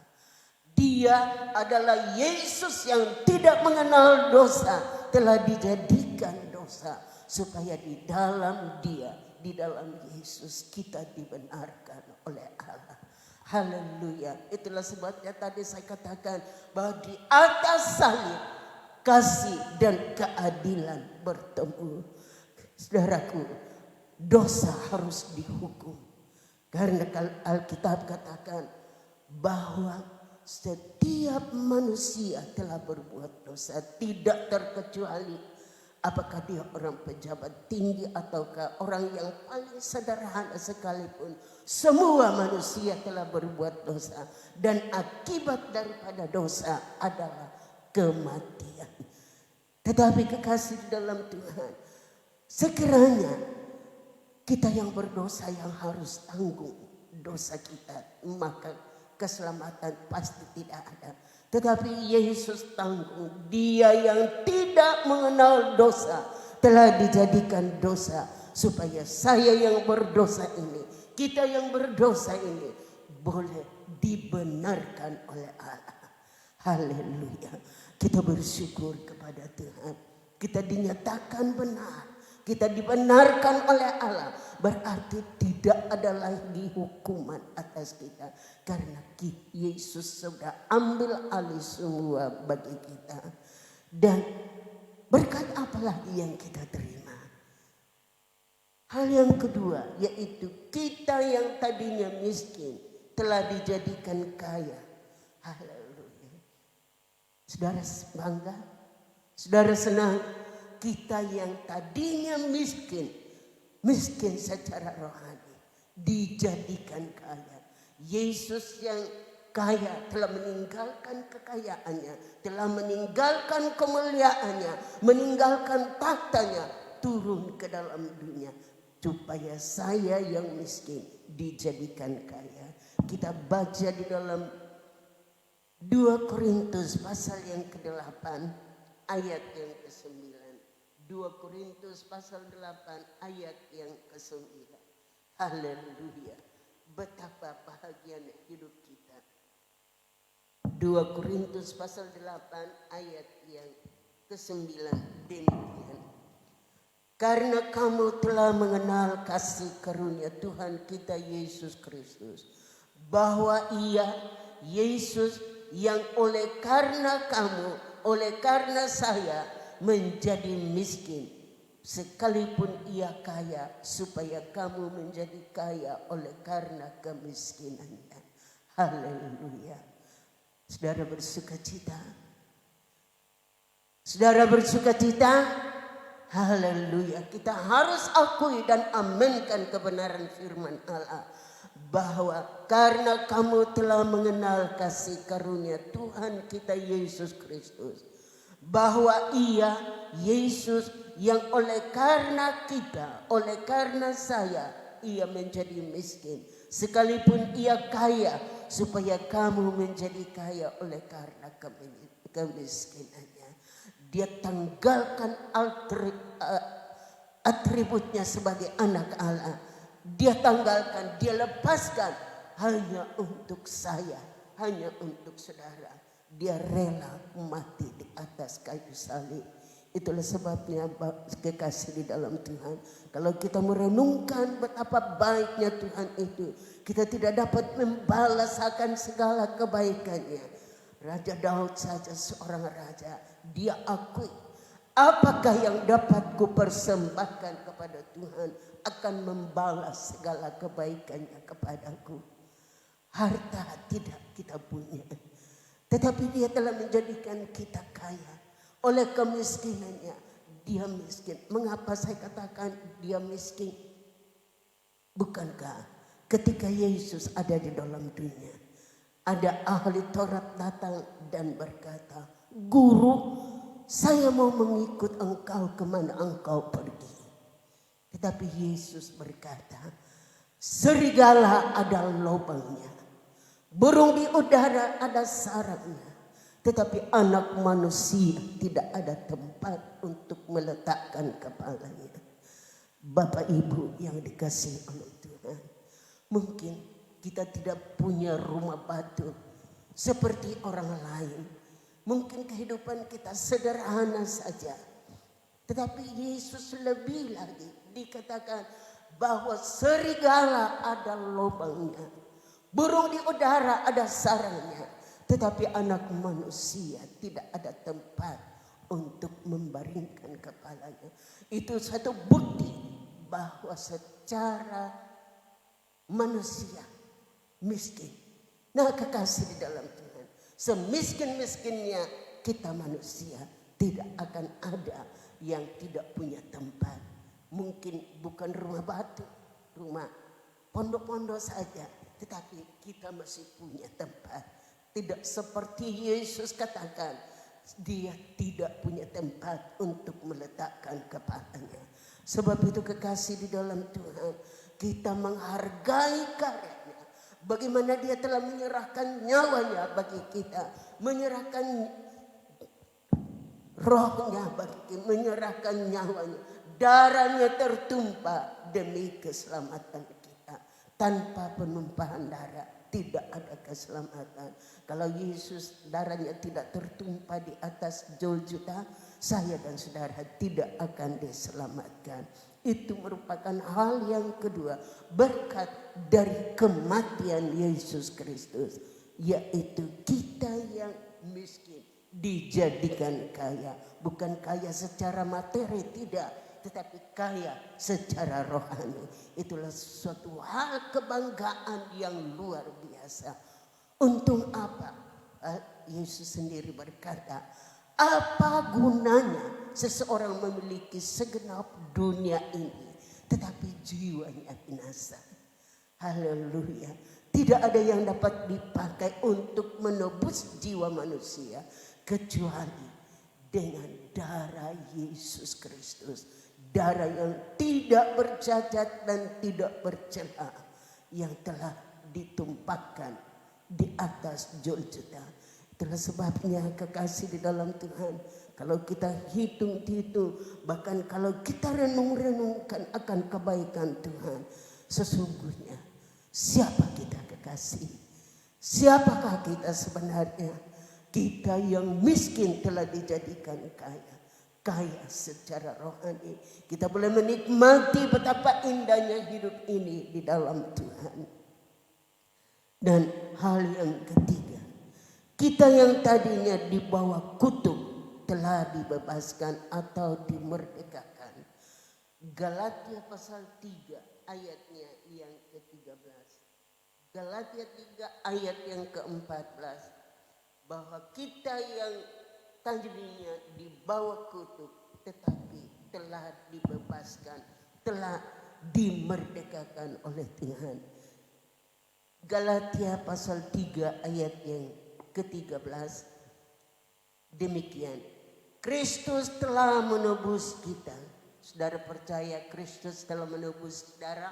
Dia adalah Yesus yang tidak mengenal dosa telah dijadikan dosa supaya di dalam Dia, di dalam Yesus kita dibenarkan oleh Allah. Haleluya. Itulah sebabnya tadi saya katakan bahwa di atas salib kasih dan keadilan bertemu. Saudaraku, dosa harus dihukum. Karena Alkitab katakan bahwa setiap manusia telah berbuat dosa, tidak terkecuali apakah dia orang pejabat tinggi ataukah orang yang paling sederhana sekalipun. Semua manusia telah berbuat dosa dan akibat daripada dosa adalah kematian. Tetapi kekasih di dalam Tuhan, sekiranya kita yang berdosa yang harus tanggung dosa kita, maka keselamatan pasti tidak ada. Tetapi Yesus tanggung, Dia yang tidak mengenal dosa telah dijadikan dosa, supaya saya yang berdosa ini, kita yang berdosa ini boleh dibenarkan oleh Allah. Haleluya. Kita bersyukur kepada Tuhan. Kita dinyatakan benar. Kita dibenarkan oleh Allah. Berarti tidak ada lagi hukuman atas kita. Karena Yesus sudah ambil alih semua bagi kita. Dan berkat apa lagi yang kita terima? Hal yang kedua, yaitu kita yang tadinya miskin telah dijadikan kaya. Haleluya. Saudara bangga, saudara senang. Kita yang tadinya miskin secara rohani, dijadikan kaya. Yesus yang kaya telah meninggalkan kekayaannya, telah meninggalkan kemuliaannya, meninggalkan tahtanya, turun ke dalam dunia, supaya saya yang miskin dijadikan kaya. Kita baca di dalam 2 Korintus pasal yang ke-8 ayat yang ke-9. 2 Korintus pasal 8 ayat yang ke-9. Haleluya. Betapa bahagianya hidup kita. 2 Korintus pasal 8 ayat yang ke-9 demikian. Karena kamu telah mengenal kasih karunia Tuhan kita Yesus Kristus, bahwa Ia, Yesus, yang oleh karena kamu, oleh karena saya menjadi miskin, sekalipun Ia kaya, supaya kamu menjadi kaya oleh karena kemiskinannya. Haleluya. Saudara bersuka cita. Saudara bersuka cita. Haleluya. Kita harus akui dan aminkan kebenaran firman Allah, bahwa karena kamu telah mengenal kasih karunia Tuhan kita Yesus Kristus, bahwa Ia, Yesus, yang oleh karena kita, oleh karena saya, Ia menjadi miskin, sekalipun Ia kaya, supaya kamu menjadi kaya oleh karena kemiskinannya. Dia tanggalkan atributnya sebagai anak Allah. Dia tanggalkan, dia lepaskan hanya untuk saya, hanya untuk saudara. Dia rela mati di atas kayu salib. Itulah sebabnya kekasih di dalam Tuhan, kalau kita merenungkan betapa baiknya Tuhan itu, kita tidak dapat membalas akan segala kebaikannya. Raja Daud saja seorang raja, dia akui, apakah yang dapat kupersembahkan kepada Tuhan akan membalas segala kebaikannya kepadaku. Harta tidak kita punya, tetapi Dia telah menjadikan kita kaya. Oleh kemiskinannya, Dia miskin. Mengapa saya katakan Dia miskin? Bukankah ketika Yesus ada di dalam dunia, ada ahli Taurat datang dan berkata, "Guru, saya mau mengikut engkau kemana engkau pergi." Tetapi Yesus berkata, "Serigala ada lubangnya, burung di udara ada sarangnya, tetapi anak manusia tidak ada tempat untuk meletakkan kepalanya." Bapak Ibu yang dikasihi oleh Tuhan, mungkin kita tidak punya rumah batu seperti orang lain. Mungkin kehidupan kita sederhana saja. Tetapi Yesus lebih lagi, dikatakan bahwa serigala ada lubangnya, burung di udara ada sarangnya, tetapi anak manusia tidak ada tempat untuk membaringkan kepalanya. Itu satu bukti bahwa secara manusia miskin. Nah, kekasih di dalam Tuhan, semiskin-miskinnya kita manusia, tidak akan ada yang tidak punya tempat. Mungkin bukan rumah batu, rumah pondok-pondok saja, tetapi kita masih punya tempat. Tidak seperti Yesus katakan, dia tidak punya tempat untuk meletakkan kepalanya. Sebab itu kekasih di dalam Tuhan, kita menghargai karyanya. Bagaimana dia telah menyerahkan nyawanya bagi kita, menyerahkan rohnya bagi kita, menyerahkan nyawanya. Darahnya tertumpah demi keselamatan kita. Tanpa penumpahan darah tidak ada keselamatan. Kalau Yesus darahnya tidak tertumpah di atas Golgota, saya dan saudara tidak akan diselamatkan. Itu merupakan hal yang kedua, berkat dari kematian Yesus Kristus, yaitu kita yang miskin dijadikan kaya. Bukan kaya secara materi, tidak, tetapi kaya secara rohani. Itulah suatu hal kebanggaan yang luar biasa. Untung apa? Yesus sendiri berkata, apa gunanya seseorang memiliki segenap dunia ini tetapi jiwanya binasa? Haleluya. Tidak ada yang dapat dipakai untuk menebus jiwa manusia kecuali dengan darah Yesus Kristus. Darah yang tidak bercacat dan tidak bercela, yang telah ditumpahkan di atas Golgota. Itulah sebabnya kekasih di dalam Tuhan, kalau kita hitung-hitung, bahkan kalau kita renung-renungkan akan kebaikan Tuhan, sesungguhnya siapa kita kekasih? Siapakah kita sebenarnya? Kita yang miskin telah dijadikan kaya. Kaya secara rohani. Kita boleh menikmati betapa indahnya hidup ini di dalam Tuhan. Dan hal yang ketiga, kita yang tadinya di bawah kutuk telah dibebaskan atau dimerdekakan. Galatia pasal 3 ayatnya yang ke-13. Galatia 3 ayat yang ke-14. Bahwa kita yang tadinya di bawah kutuk tetapi telah dibebaskan, telah dimerdekakan oleh Tuhan. Galatia pasal 3 ayat yang ke-13. Demikian, Kristus telah menebus kita. Saudara percaya Kristus telah menebus saudara?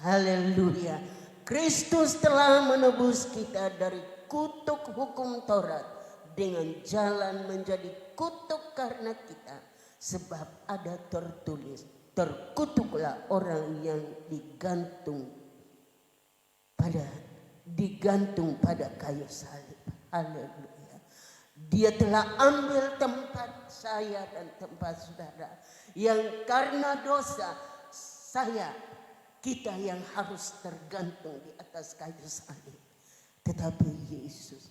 Haleluya. Kristus telah menebus kita dari kutuk hukum Taurat dengan jalan menjadi kutuk karena kita. Sebab ada tertulis, terkutuklah orang yang digantung pada kayu salib. Haleluya. Dia telah ambil tempat saya dan tempat saudara, yang karena dosa kita yang harus tergantung di atas kayu salib. Tetapi Yesus,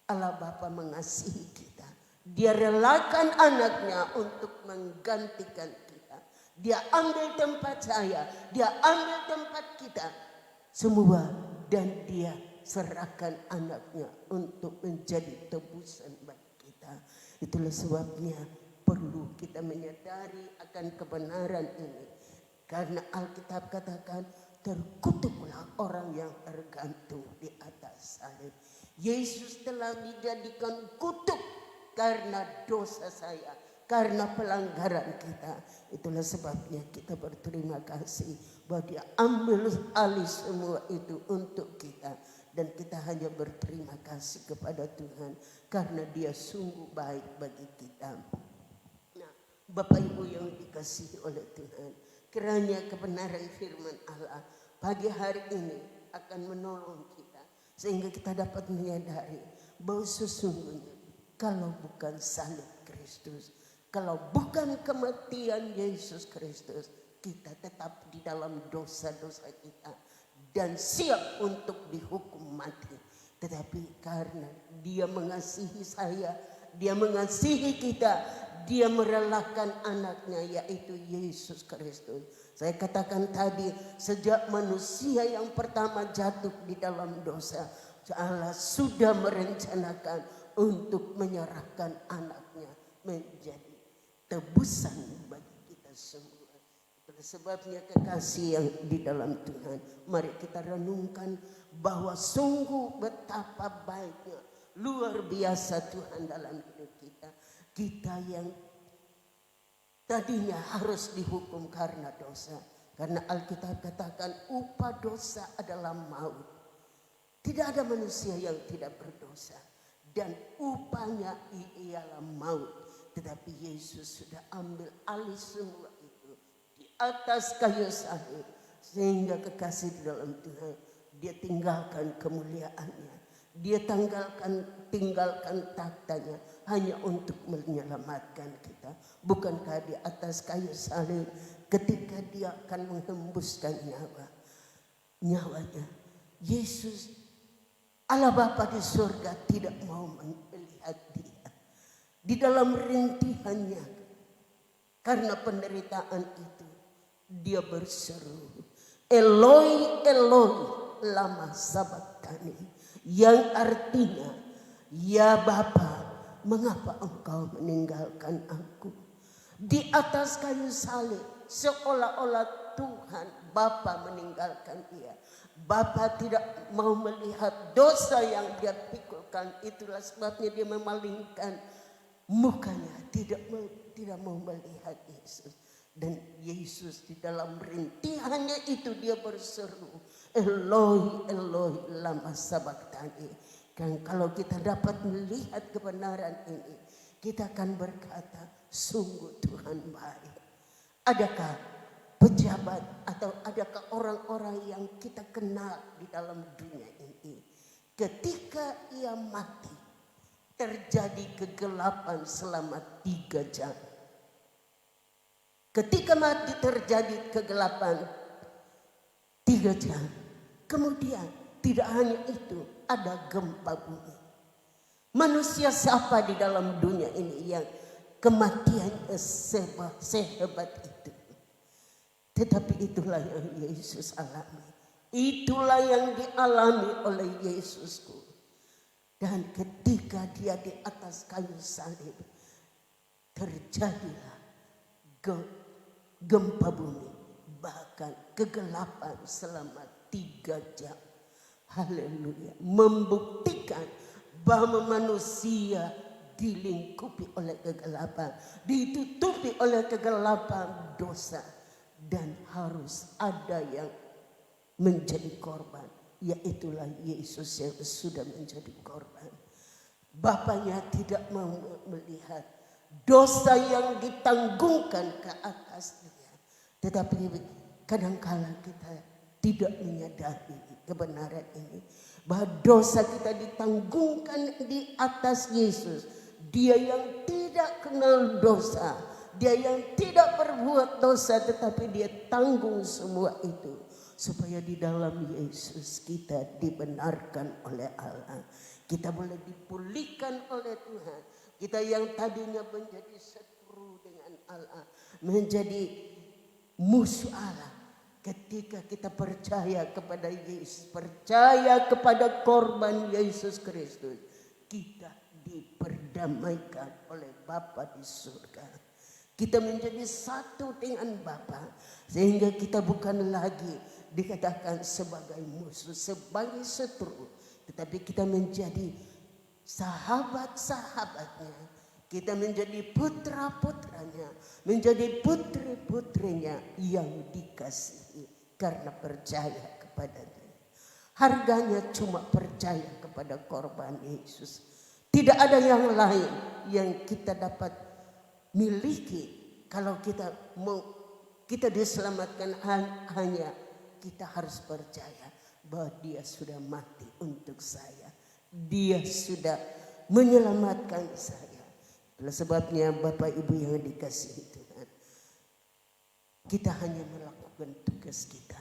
Allah Bapa mengasihi kita. Dia relakan anaknya untuk menggantikan kita. Dia ambil tempat saya, dia ambil tempat kita semua, dan dia serahkan anaknya untuk menjadi tebusan bagi kita. Itulah sebabnya perlu kita menyadari akan kebenaran ini. Karena Alkitab katakan, terkutuklah orang yang tergantung di atas salib. Yesus telah dijadikan kutuk karena dosa saya, karena pelanggaran kita. Itulah sebabnya kita berterima kasih bahwa dia ambil alih semua itu untuk kita. Dan kita hanya berterima kasih kepada Tuhan karena dia sungguh baik bagi kita. Nah, Bapak Ibu yang dikasihi oleh Tuhan, kiranya kebenaran firman Allah pagi hari ini akan menolong kita, sehingga kita dapat menyadari bahwa sesungguhnya kalau bukan salib Kristus, kalau bukan kematian Yesus Kristus, kita tetap di dalam dosa-dosa kita dan siap untuk dihukum mati. Tetapi karena dia mengasihi saya, dia mengasihi kita, dia merelakan anaknya yaitu Yesus Kristus. Saya katakan tadi, sejak manusia yang pertama jatuh di dalam dosa, Allah sudah merencanakan untuk menyerahkan anaknya menjadi tebusan bagi kita semua. Itulah sebabnya kekasih yang di dalam Tuhan, mari kita renungkan bahwa sungguh betapa baiknya, luar biasa Tuhan dalam hidup kita. Kita yang tadinya harus dihukum karena dosa. Karena Alkitab katakan upah dosa adalah maut. Tidak ada manusia yang tidak berdosa. Dan upahnya ialah maut. Tetapi Yesus sudah ambil alih semua itu di atas kayu salib. Sehingga kekasih di dalam Tuhan, dia tinggalkan kemuliaannya. Dia tinggalkan taktanya hanya untuk menyelamatkan kita. Bukankah di atas kayu salib ketika dia akan menghembuskan nyawanya, Yesus Allah Bapa di surga tidak mau melihat dia di dalam rintihannya. Karena penderitaan itu dia berseru, Eloi Eloi lama sabachthani, yang artinya, ya Bapa, mengapa engkau meninggalkan aku? Di atas kayu salib seolah-olah Tuhan Bapa meninggalkan dia. Bapa tidak mau melihat dosa yang dia pikulkan. Itulah sebabnya dia memalingkan mukanya, tidak mau melihat Yesus. Dan Yesus di dalam rintihannya itu dia berseru, Eloi Eloi lama sabachthani. Dan kalau kita dapat melihat kebenaran ini, kita akan berkata, sungguh Tuhan baik. Adakah pejabat atau adakah orang-orang yang kita kenal di dalam dunia ini, ketika ia mati terjadi kegelapan selama 3 jam. Ketika mati terjadi kegelapan 3 jam. Kemudian tidak hanya itu, ada gempa bumi. Manusia siapa di dalam dunia ini yang kematian sehebat itu? Tetapi itulah yang Yesus alami. Itulah yang dialami oleh Yesusku. Dan ketika dia di atas kayu salib, terjadilah gempa bumi, bahkan kegelapan selama 3 jam. Haleluya. Membuktikan bahwa manusia dilingkupi oleh kegelapan, ditutupi oleh kegelapan dosa, dan harus ada yang menjadi korban, yaitulah Yesus yang sudah menjadi korban. Bapaknya tidak mau melihat dosa yang ditanggungkan ke atas dia. Tetapi kadangkala kita tidak menyadari kebenaran ini, bahwa dosa kita ditanggungkan di atas Yesus. Dia yang tidak kenal dosa, dia yang tidak berbuat dosa, tetapi dia tanggung semua itu, supaya di dalam Yesus kita dibenarkan oleh Allah. Kita boleh dipulihkan oleh Tuhan. Kita yang tadinya menjadi seteru dengan Allah, menjadi musuh Allah. Ketika kita percaya kepada Yesus, percaya kepada korban Yesus Kristus, kita diperdamaikan oleh Bapa di surga. Kita menjadi satu dengan Bapa, sehingga kita bukan lagi dikatakan sebagai musuh, sebagai seteru, tetapi kita menjadi sahabat-sahabatnya. Kita menjadi putra-putranya, menjadi putri-putrinya yang dikasihi karena percaya kepadanya. Harganya cuma percaya kepada korban Yesus. Tidak ada yang lain yang kita dapat miliki kalau kita mau kita diselamatkan. Hanya kita harus percaya bahwa dia sudah mati untuk saya. Dia sudah menyelamatkan saya. Oleh sebabnya Bapak Ibu yang dikasihi Tuhan, kita hanya melakukan tugas kita.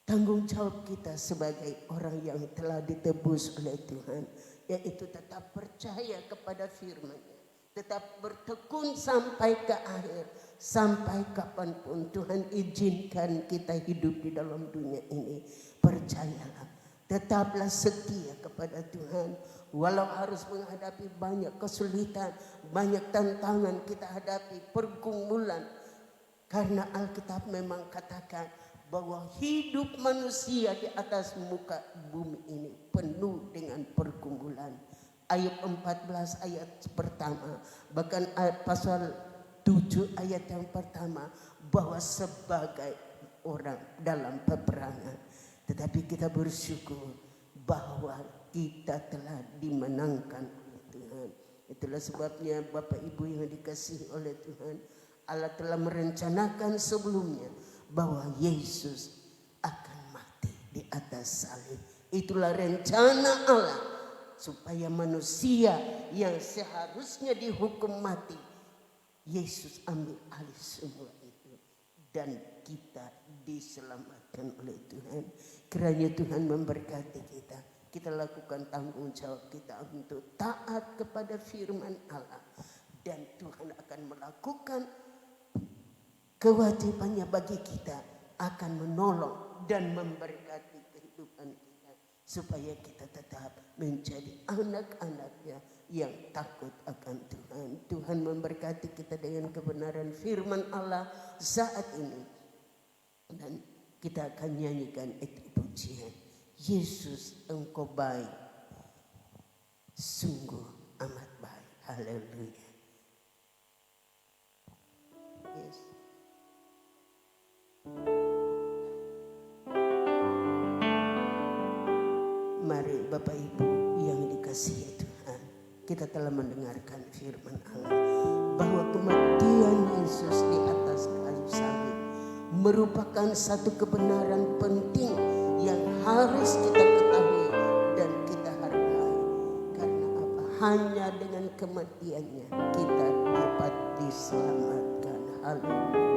Tanggung jawab kita sebagai orang yang telah ditebus oleh Tuhan, yaitu tetap percaya kepada firman-Nya, tetap bertekun sampai ke akhir, sampai kapanpun Tuhan izinkan kita hidup di dalam dunia ini. Percayalah, tetaplah setia kepada Tuhan. Walau harus menghadapi banyak kesulitan, banyak tantangan kita hadapi, pergumulan. Karena Alkitab memang katakan bahwa hidup manusia di atas muka bumi ini penuh dengan pergumulan. Ayub 14 ayat pertama, bahkan pasal 7 ayat yang pertama, bahwa sebagai orang dalam peperangan, tetapi kita bersyukur bahwa kita telah dimenangkan oleh Tuhan. Itulah sebabnya Bapak Ibu yang dikasihi oleh Tuhan, Allah telah merencanakan sebelumnya bahwa Yesus akan mati di atas salib. Itulah rencana Allah, supaya manusia yang seharusnya dihukum mati, Yesus ambil alih semua itu, dan kita diselamatkan oleh Tuhan. Kiranya Tuhan memberkati kita. Kita lakukan tanggung jawab kita untuk taat kepada firman Allah, dan Tuhan akan melakukan kewajibannya bagi kita, akan menolong dan memberkati kehidupan kita, supaya kita tetap menjadi anak-anaknya yang takut akan Tuhan. Tuhan memberkati kita dengan kebenaran firman Allah saat ini, dan kita akan nyanyikan itu pujian. Yesus, Engkau baik, sungguh amat baik. Haleluya. Yes. Mari Bapak Ibu yang dikasihi Tuhan, kita telah mendengarkan firman Allah bahwa kematian Yesus di atas kayu salib merupakan satu kebenaran penting yang harus kita ketahui dan kita hargai. Karena apa? Hanya dengan kematiannya kita dapat diselamatkan. Haleluya.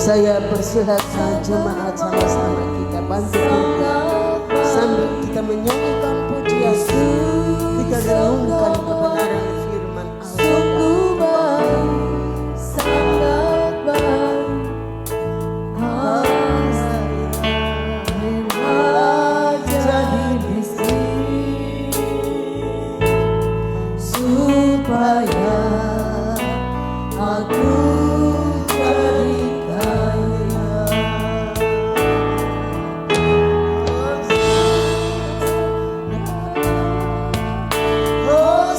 Saya persilakan jemaat sama-sama kita bantu sambil kita menyanyikan pujian, kita renungkan kebenaran firman Allah. Sangat baik, jadi miskin supaya aku Oh,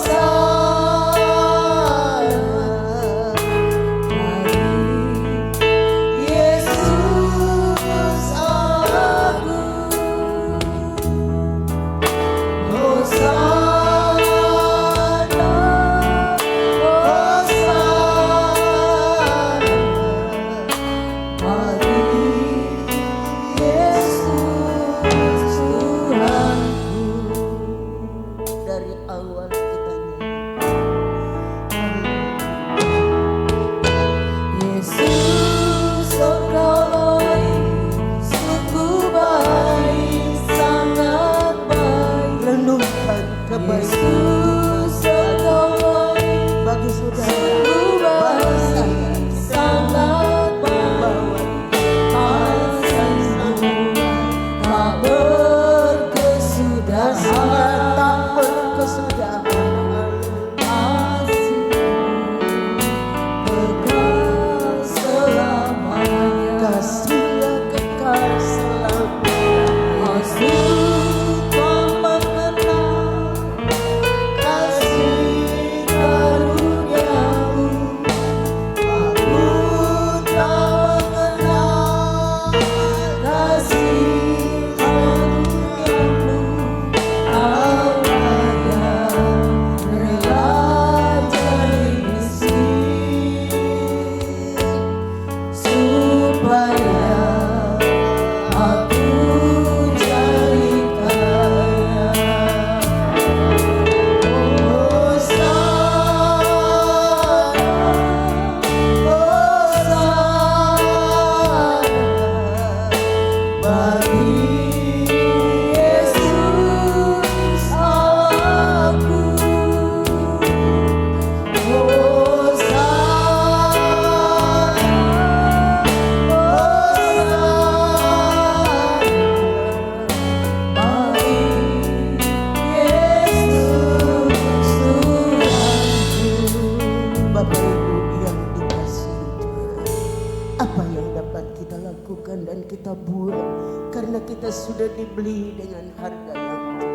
kita buat, karena kita sudah dibeli dengan harga yang tunai.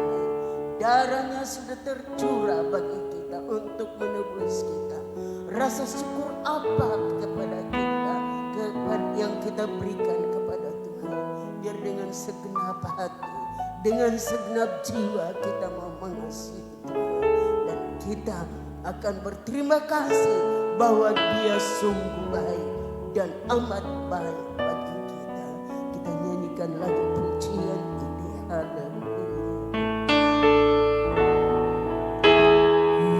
Darahnya sudah tercurah bagi kita untuk menebus kita. Rasa syukur apa kepada kita, yang kita berikan kepada Tuhan? Biar dengan segenap hati, dengan segenap jiwa kita mau mengasihi Tuhan, dan kita akan berterima kasih bahwa Dia sungguh baik dan amat baik bagi kita. Kita nyanyikan lagi pujian ini. Haleluya.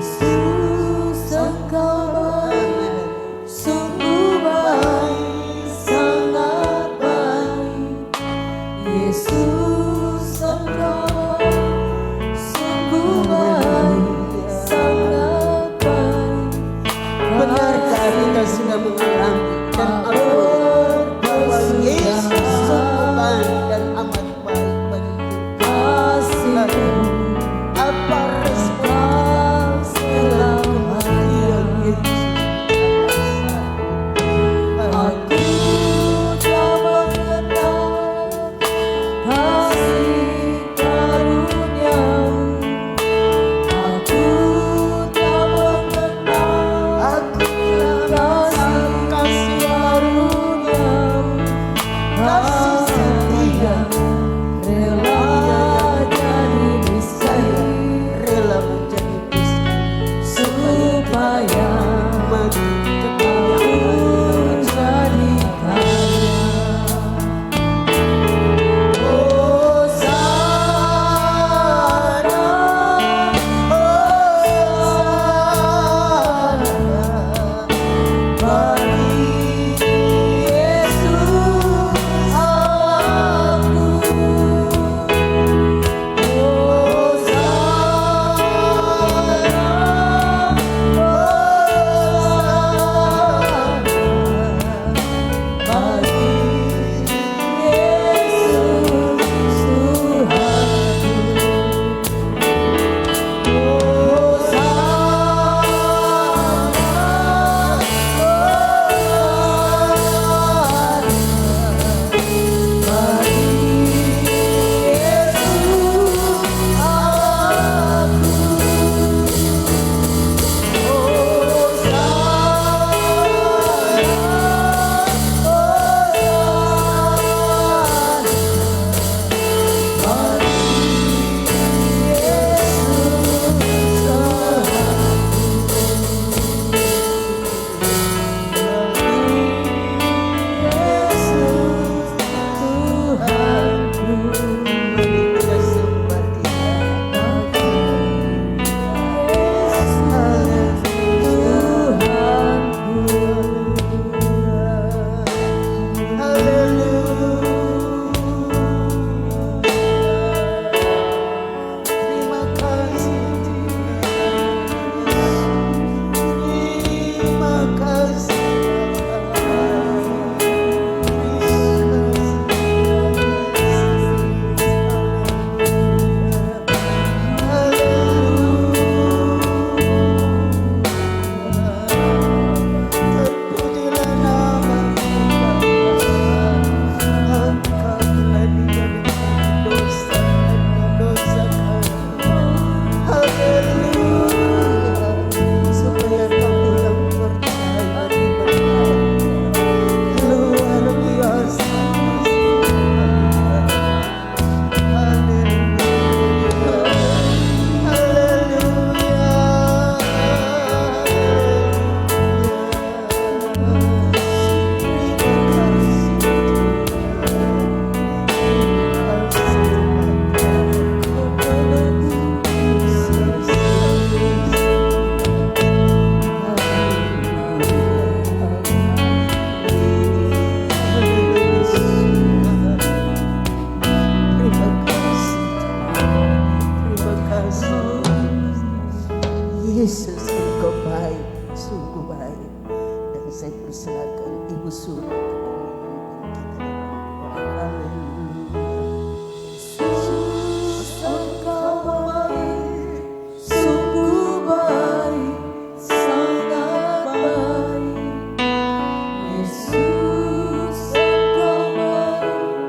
Yesus, Engkau baik, sungguh baik, sangat baik. Yesus, Engkau baik, sungguh baik, sangat baik. Benarkah kita sudah mengalami dan akui bahwa Yesus sungguh baik dan amat baik bagi kita? Apa respon dalam kematian Yesus? Aku tak mengenal kasih karunia-Mu. Aku tak mengenal kasih karunia-Mu. Kasih setia rela jadi miskin, Rela menjadi miskin supaya mati aku jadi kaya. Hosana, Hosana bagi Yesus aku. kita sembah Terima kasih terima kasih terpujilah nama Engkau telah dijadikan dosa kami. Haleluya, supaya kami yang percaya diberkati luar biasa. Haleluya, Terima kasih. Yesus, Engkau baik, sungguh baik. Dan saya persilakan Ibu Suri memimpin kita dalam doa. Haleluya. Engkau baik, sungguh baik, sangat baik. Yesus, Engkau baik,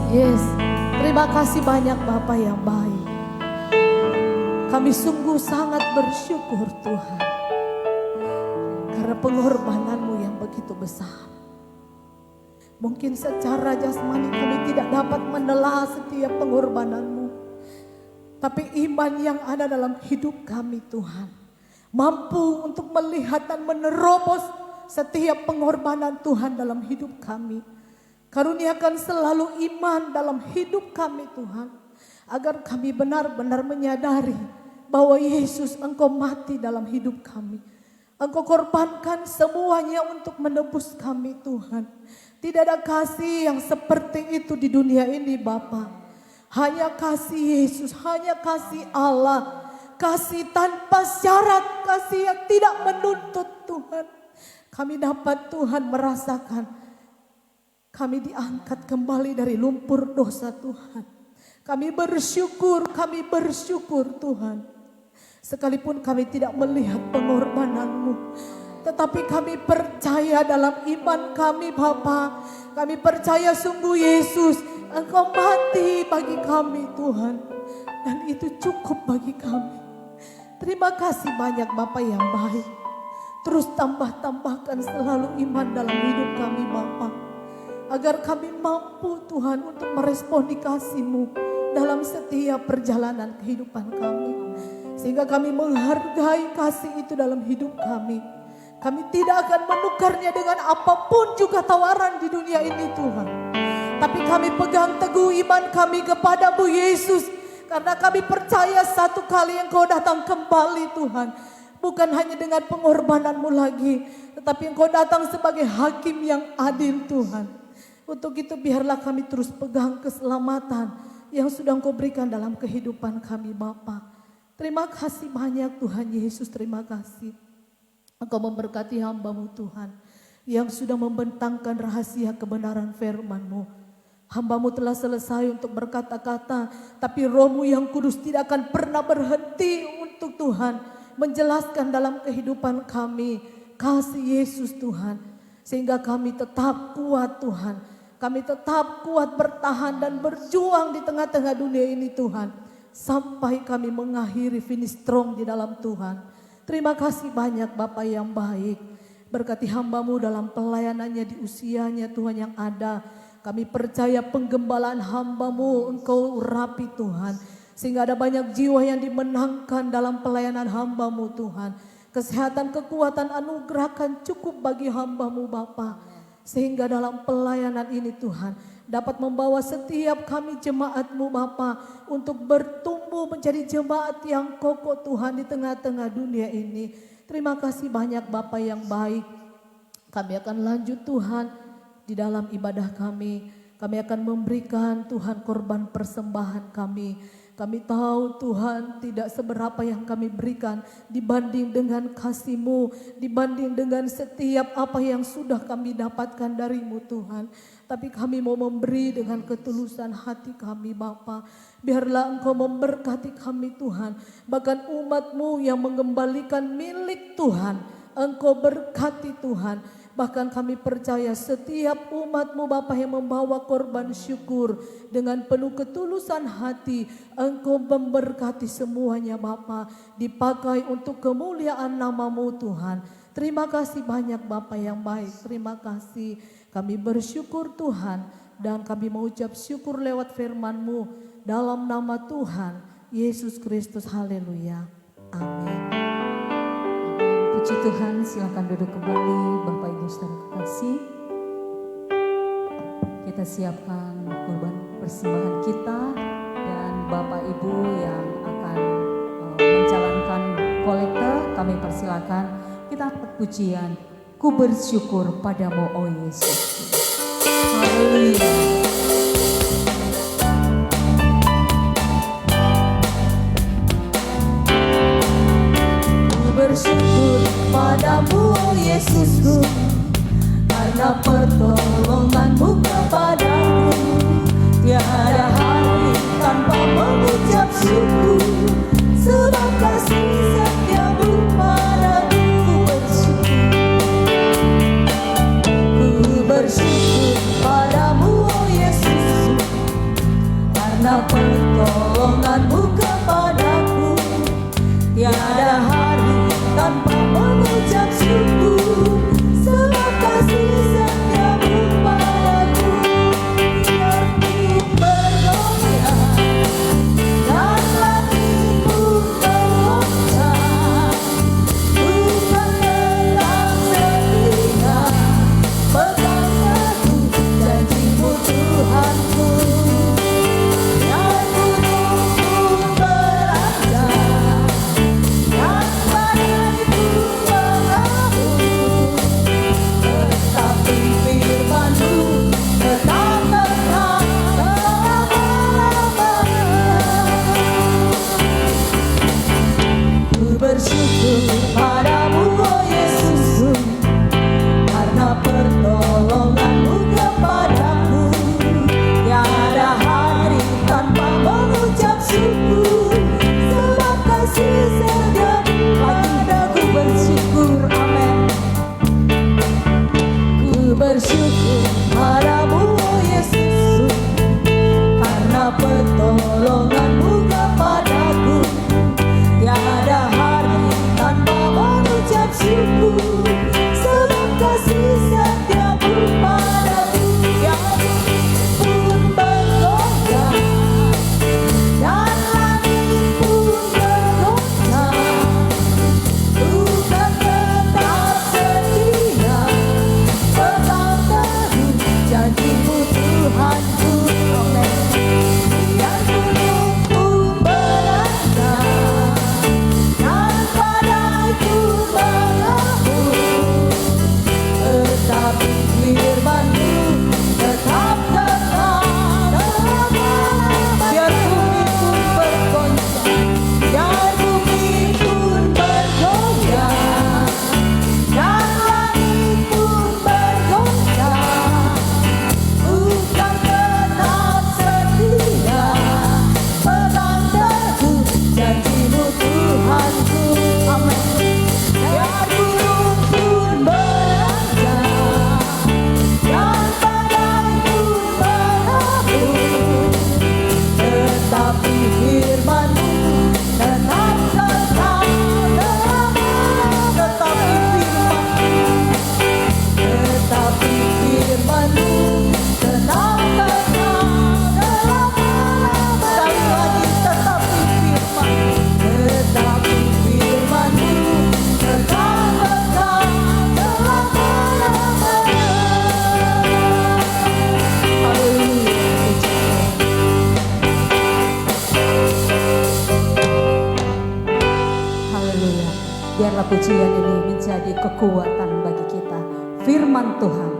Yes, terima kasih banyak Bapa yang baik. Kami sungguh sangat bersyukur Tuhan, karena pengorbananmu yang begitu besar. Mungkin secara jasmani kami tidak dapat menelah setiap pengorbananmu, tapi iman yang ada dalam hidup kami Tuhan, mampu untuk melihat dan menerobos setiap pengorbanan Tuhan dalam hidup kami. Karuniakan selalu iman dalam hidup kami Tuhan, agar kami benar-benar menyadari bahwa Yesus Engkau mati dalam hidup kami. Engkau korbankan semuanya untuk menebus kami Tuhan. Tidak ada kasih yang seperti itu di dunia ini Bapa. Hanya kasih Yesus, hanya kasih Allah. Kasih tanpa syarat, kasih yang tidak menuntut Tuhan. Kami dapat Tuhan merasakan, kami diangkat kembali dari lumpur dosa Tuhan. Kami bersyukur Tuhan. Sekalipun kami tidak melihat pengorbanan-Mu, tetapi kami percaya dalam iman kami Bapa. Kami percaya sungguh Yesus, Engkau mati bagi kami Tuhan. Dan itu cukup bagi kami. Terima kasih banyak Bapa yang baik. Terus tambahkan selalu iman dalam hidup kami Bapa, agar kami mampu Tuhan untuk meresponi kasih-Mu dalam setiap perjalanan kehidupan kami. Sehingga kami menghargai kasih itu dalam hidup kami. Kami tidak akan menukarnya dengan apapun juga tawaran di dunia ini Tuhan. Tapi kami pegang teguh iman kami kepada-Mu Yesus. Karena kami percaya satu kali Engkau datang kembali Tuhan. Bukan hanya dengan pengorbanan-Mu lagi, tetapi Engkau datang sebagai hakim yang adil Tuhan. Untuk itu biarlah kami terus pegang keselamatan yang sudah Engkau berikan dalam kehidupan kami Bapa. Terima kasih banyak Tuhan Yesus, terima kasih. Engkau memberkati hamba-Mu Tuhan, yang sudah membentangkan rahasia kebenaran firman-Mu. Hamba-Mu telah selesai untuk berkata-kata, tapi Roh-Mu yang kudus tidak akan pernah berhenti untuk Tuhan menjelaskan dalam kehidupan kami kasih Yesus Tuhan. Sehingga kami tetap kuat Tuhan. Kami tetap kuat bertahan dan berjuang di tengah-tengah dunia ini Tuhan. Sampai kami mengakhiri finish strong di dalam Tuhan. Terima kasih banyak Bapa yang baik. Berkati hamba-Mu dalam pelayanannya di usianya Tuhan yang ada. Kami percaya penggembalaan hamba-Mu Engkau urapi Tuhan. Sehingga ada banyak jiwa yang dimenangkan dalam pelayanan hamba-Mu Tuhan. Kesehatan, kekuatan, anugerahkan cukup bagi hamba-Mu Bapa. Sehingga dalam pelayanan ini Tuhan dapat membawa setiap kami jemaat-Mu Bapa untuk bertumbuh menjadi jemaat yang kokoh Tuhan di tengah-tengah dunia ini. Terima kasih banyak Bapa yang baik. Kami akan lanjut Tuhan di dalam ibadah kami. Kami akan memberikan Tuhan korban persembahan kami. Kami tahu Tuhan tidak seberapa yang kami berikan dibanding dengan kasih-Mu, dibanding dengan setiap apa yang sudah kami dapatkan dari-Mu Tuhan. Tapi kami mau memberi dengan ketulusan hati kami Bapa. Biarlah Engkau memberkati kami Tuhan. Bahkan umat-Mu yang mengembalikan milik Tuhan, Engkau berkati Tuhan. Bahkan kami percaya setiap umat-Mu Bapa yang membawa korban syukur dengan penuh ketulusan hati, Engkau memberkati semuanya Bapa, dipakai untuk kemuliaan nama-Mu Tuhan. Terima kasih banyak Bapa yang baik, terima kasih. Kami bersyukur Tuhan dan kami mengucap syukur lewat firman-Mu dalam nama Tuhan Yesus Kristus. Haleluya. Amin. Puji Tuhan, silakan duduk kembali Bapak Ibu Saudara kekasih. Kita siapkan korban persembahan kita dan Bapak Ibu yang akan menjalankan kolekte, kami persilakan kita angkat pujian, ku bersyukur padamu oh Yesus. Haleluya. Bersyukur padamu oh Yesusku, karena pertolongan-Mu kepadaku. Tiada hari tanpa mengucap syukur, sebab kasih setia-Mu padaku. Ku bersyukur padamu oh Yesus, karena pertolonganmu kepadaku. Tiada hari tanpa mengucap syukur, sebab kasih setiamu padaku. Biarpun bergoyang dan langitmu tergoncang, Tuhan tetap setia, pegang teguh janjimu Tuhanku. Dan gunung pun beranjak, dan badai pun berlabuh, tetapi firman-Mu tetap tetap selama-lamanya. Ku bersyukur padamu, oh Yesus, karena pertolonganmu kepadaku. Tiada hari tanpa mengucap syukur, sebab kasih setiamu padaku. Bersyukur, amin. Ku bersyukur padamu, oh Yesus, karena pertolonganmu kepadaku. Tiada hari tanpa mengucap syukur, sebab kasih setiamu padaku. Biarpun bergoyang dan langit pun bergoncang, Tuhan tetap setia, pegang teguh janjimu Tuhanku. Biar gunung pun beranjak dan badai pun berlabuh, tetapi firman-Mu tetap tetap selama-lamanya. Biar bumi pun bergoncang, biar bumi pun bergoyang, dan langit pun bergoncang, Tuhan tetap setia, pegang teguh janjimu Tuhanku. Amin. Biar gunung pun beranjak dan badai pun berlabuh, tetapi firman-Mu tetap tetap selama-lamanya. Tetapi firman-Mu tetap tetap selama-lamanya. Sekali lagi, tetapi firman-Mu tetap tetap selama-lamanya. Haleluya. Biarlah pujian ini menjadi kekuatan bagi kita. Firman Tuhan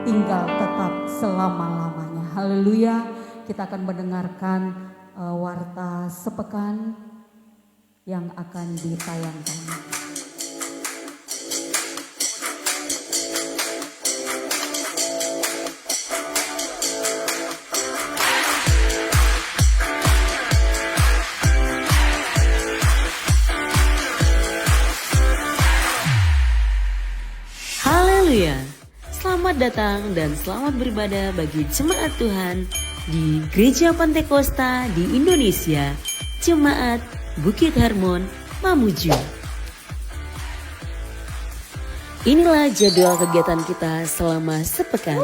tinggal tetap selama-lamanya. Haleluya. Kita akan mendengarkan warta sepekan yang akan ditayangkan. Haleluya. Selamat datang dan selamat beribadah bagi jemaat Tuhan di Gereja Pantekosta di Indonesia, Jemaat Bukit Harmon, Mamuju. Inilah jadwal kegiatan kita selama sepekan.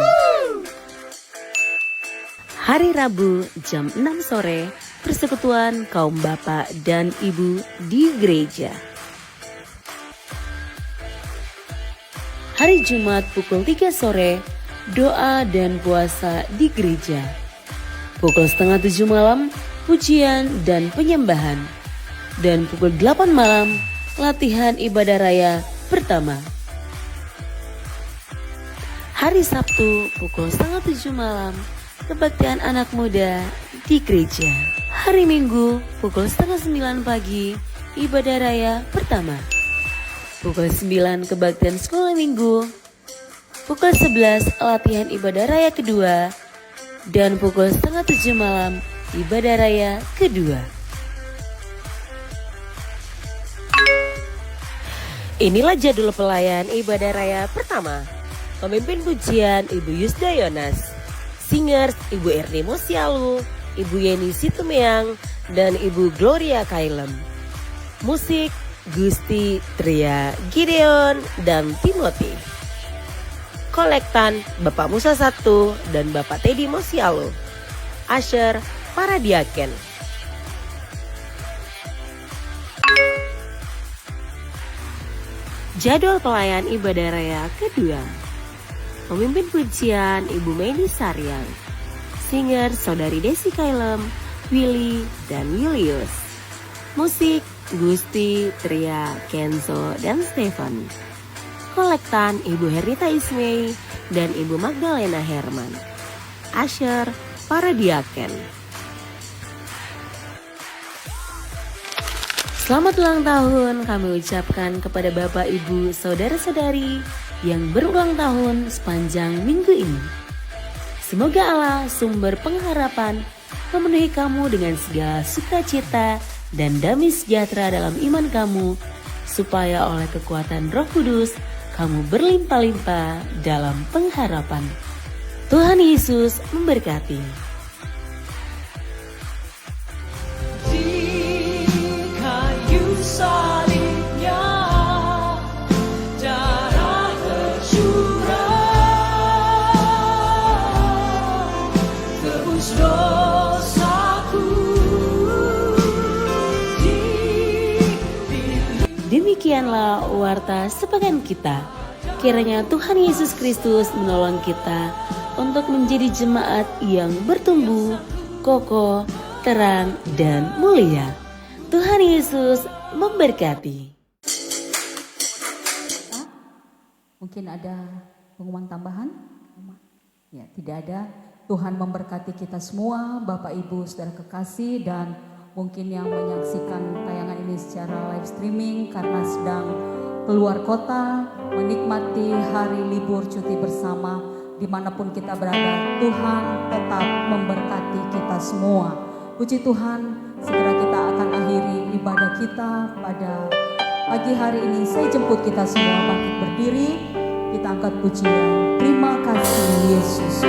Hari Rabu jam 6 sore, persekutuan kaum bapak dan ibu di gereja. Hari Jumat pukul 3 sore, doa dan puasa di gereja. Pukul setengah 7 malam, pujian dan penyembahan. Dan pukul 8 malam, latihan ibadah raya pertama. Hari Sabtu pukul setengah 7 malam, kebaktian anak muda di gereja. Hari Minggu pukul setengah 9 pagi, ibadah raya pertama. Pukul 9 kebaktian sekolah minggu. Pukul 11 latihan ibadah raya kedua. Dan pukul setengah 7 malam, ibadah raya kedua. Inilah jadwal pelayan ibadah raya pertama. Pemimpin pujian Ibu Yusda Yonas, singers Ibu Erni Mosialu, Ibu Yeni Situmeang, dan Ibu Gloria Kailem. Musik Gusti Tria Gideon dan Timothy. Kolektan Bapak Musa 1 dan Bapak Teddy Mosialo. Asher para diaken. Jadwal pelayan ibadah raya kedua. Pemimpin pujian Ibu Medi Saryang. Singer Saudari Desi Kailem, Willy, dan Julius. Musik Gusti, Tria, Kenzo, dan Stefan. Kolektan Ibu Hernita Ismay dan Ibu Magdalena Herman. Asher para diaken. Selamat ulang tahun kami ucapkan kepada Bapak, Ibu, Saudara-saudari yang berulang tahun sepanjang minggu ini. Semoga Allah sumber pengharapan memenuhi kamu dengan segala sukacita dan damai sejahtera dalam iman kamu, supaya oleh kekuatan Roh Kudus kamu berlimpah-limpah dalam pengharapan. Tuhan Yesus memberkati. Salibnya darah tercurah, tebus dosaku. Demikianlah warta sepekan kita. Kiranya Tuhan Yesus Kristus menolong kita untuk menjadi jemaat yang bertumbuh, kokoh, terang, dan mulia. Tuhan Yesus memberkati. Mungkin ada pengumuman tambahan? Ya, tidak ada. Tuhan memberkati kita semua, Bapak Ibu Saudara kekasih, dan mungkin yang menyaksikan tayangan ini secara live streaming karena sedang keluar kota menikmati hari libur cuti bersama. Dimanapun kita berada, Tuhan tetap memberkati kita semua. Puji Tuhan, segera kita akan akhiri ibadah kita pada pagi hari ini. Saya jemput kita semua bangkit berdiri, kita angkat pujian. Terima kasih Yesus.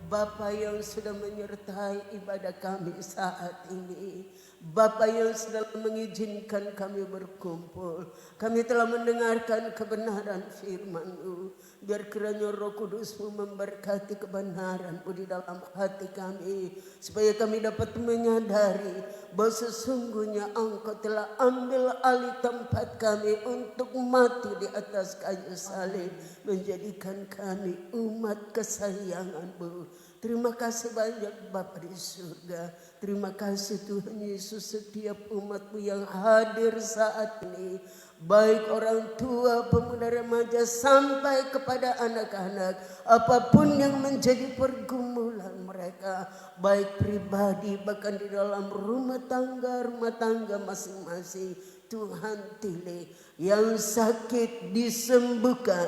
Bapa yang sudah menyertai ibadah kami saat ini. Bapa yang selalu mengizinkan kami berkumpul. Kami telah mendengarkan kebenaran firman-Mu. Biar kiranya Roh Kudus-Mu memberkati kebenaran-Mu di dalam hati kami. Supaya kami dapat menyadari bahwa sesungguhnya Engkau telah ambil alih tempat kami untuk mati di atas kayu salib. Menjadikan kami umat kesayangan-Mu. Terima kasih banyak Bapa di surga. Terima kasih Tuhan Yesus, setiap umat-Mu yang hadir saat ini. Baik orang tua, pemuda, remaja sampai kepada anak-anak. Apapun yang menjadi pergumulan mereka. Baik pribadi bahkan di dalam rumah tangga masing-masing. Tuhan pilih yang sakit disembuhkan.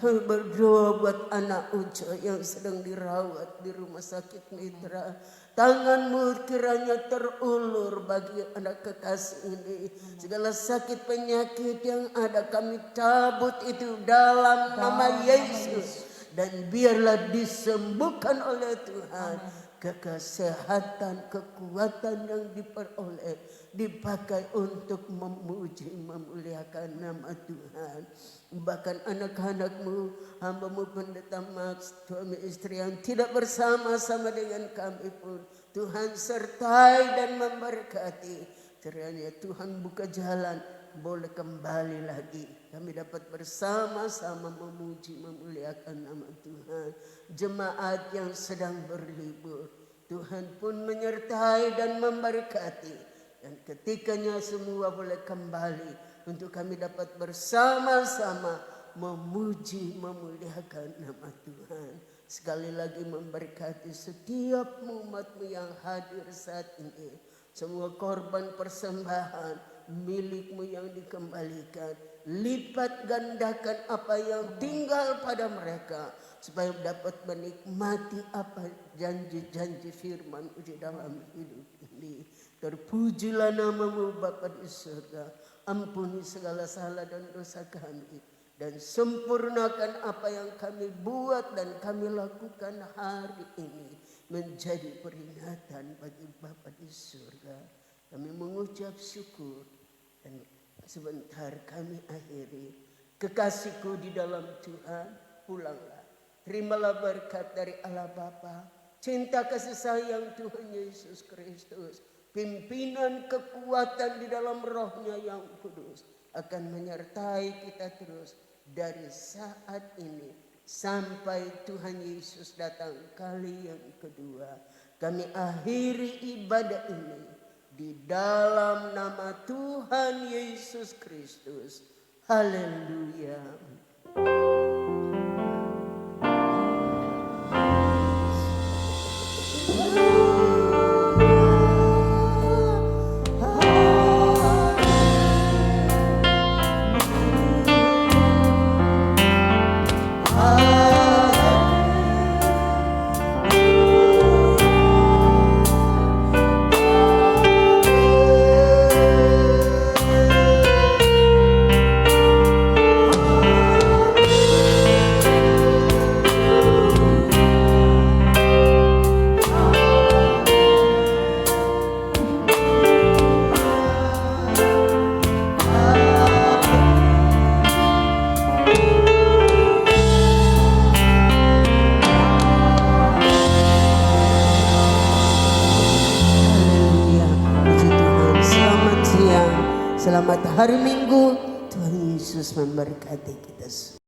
Kami berdoa buat anak Uco yang sedang dirawat di rumah sakit Mitra. Tangan-Mu kiranya terulur bagi anak kekasih ini. Segala sakit penyakit yang ada kami cabut itu dalam nama Yesus. Dan biarlah disembuhkan oleh Tuhan. Kesehatan, kekuatan yang diperoleh dipakai untuk memuji, memuliakan nama Tuhan. Bahkan anak-anak-Mu, hamba-Mu Pendeta Max, suami istri yang tidak bersama-sama dengan kami pun Tuhan sertai dan memberkati. Kiranya Tuhan buka jalan, boleh kembali lagi. Kami dapat bersama-sama memuji, memuliakan nama Tuhan. Jemaat yang sedang berlibur, Tuhan pun menyertai dan memberkati. Dan ketikanya semua boleh kembali untuk kami dapat bersama-sama memuji, memuliakan nama Tuhan. Sekali lagi memberkati setiap umat-Mu yang hadir saat ini. Semua korban persembahan milik-Mu yang dikembalikan. Lipat gandakan apa yang tinggal pada mereka. Supaya dapat menikmati apa janji-janji firman-Mu di dalam hidup ini. Terpujilah nama-Mu Bapa di surga. Ampuni segala salah dan dosa kami. Dan sempurnakan apa yang kami buat dan kami lakukan hari ini. Menjadi peringatan bagi Bapa di surga. Kami mengucap syukur. Dan sebentar kami akhiri. Kekasihku di dalam Tuhan, pulanglah. Terimalah berkat dari Allah Bapa, cinta kasih sayang Tuhan Yesus Kristus, pimpinan kekuatan di dalam Roh-Nya yang kudus akan menyertai kita terus dari saat ini sampai Tuhan Yesus datang kali yang kedua. Kami akhiri ibadah ini di dalam nama Tuhan Yesus Kristus. Haleluya. Selamat hari Minggu. Tuhan Yesus memberkati kita semua.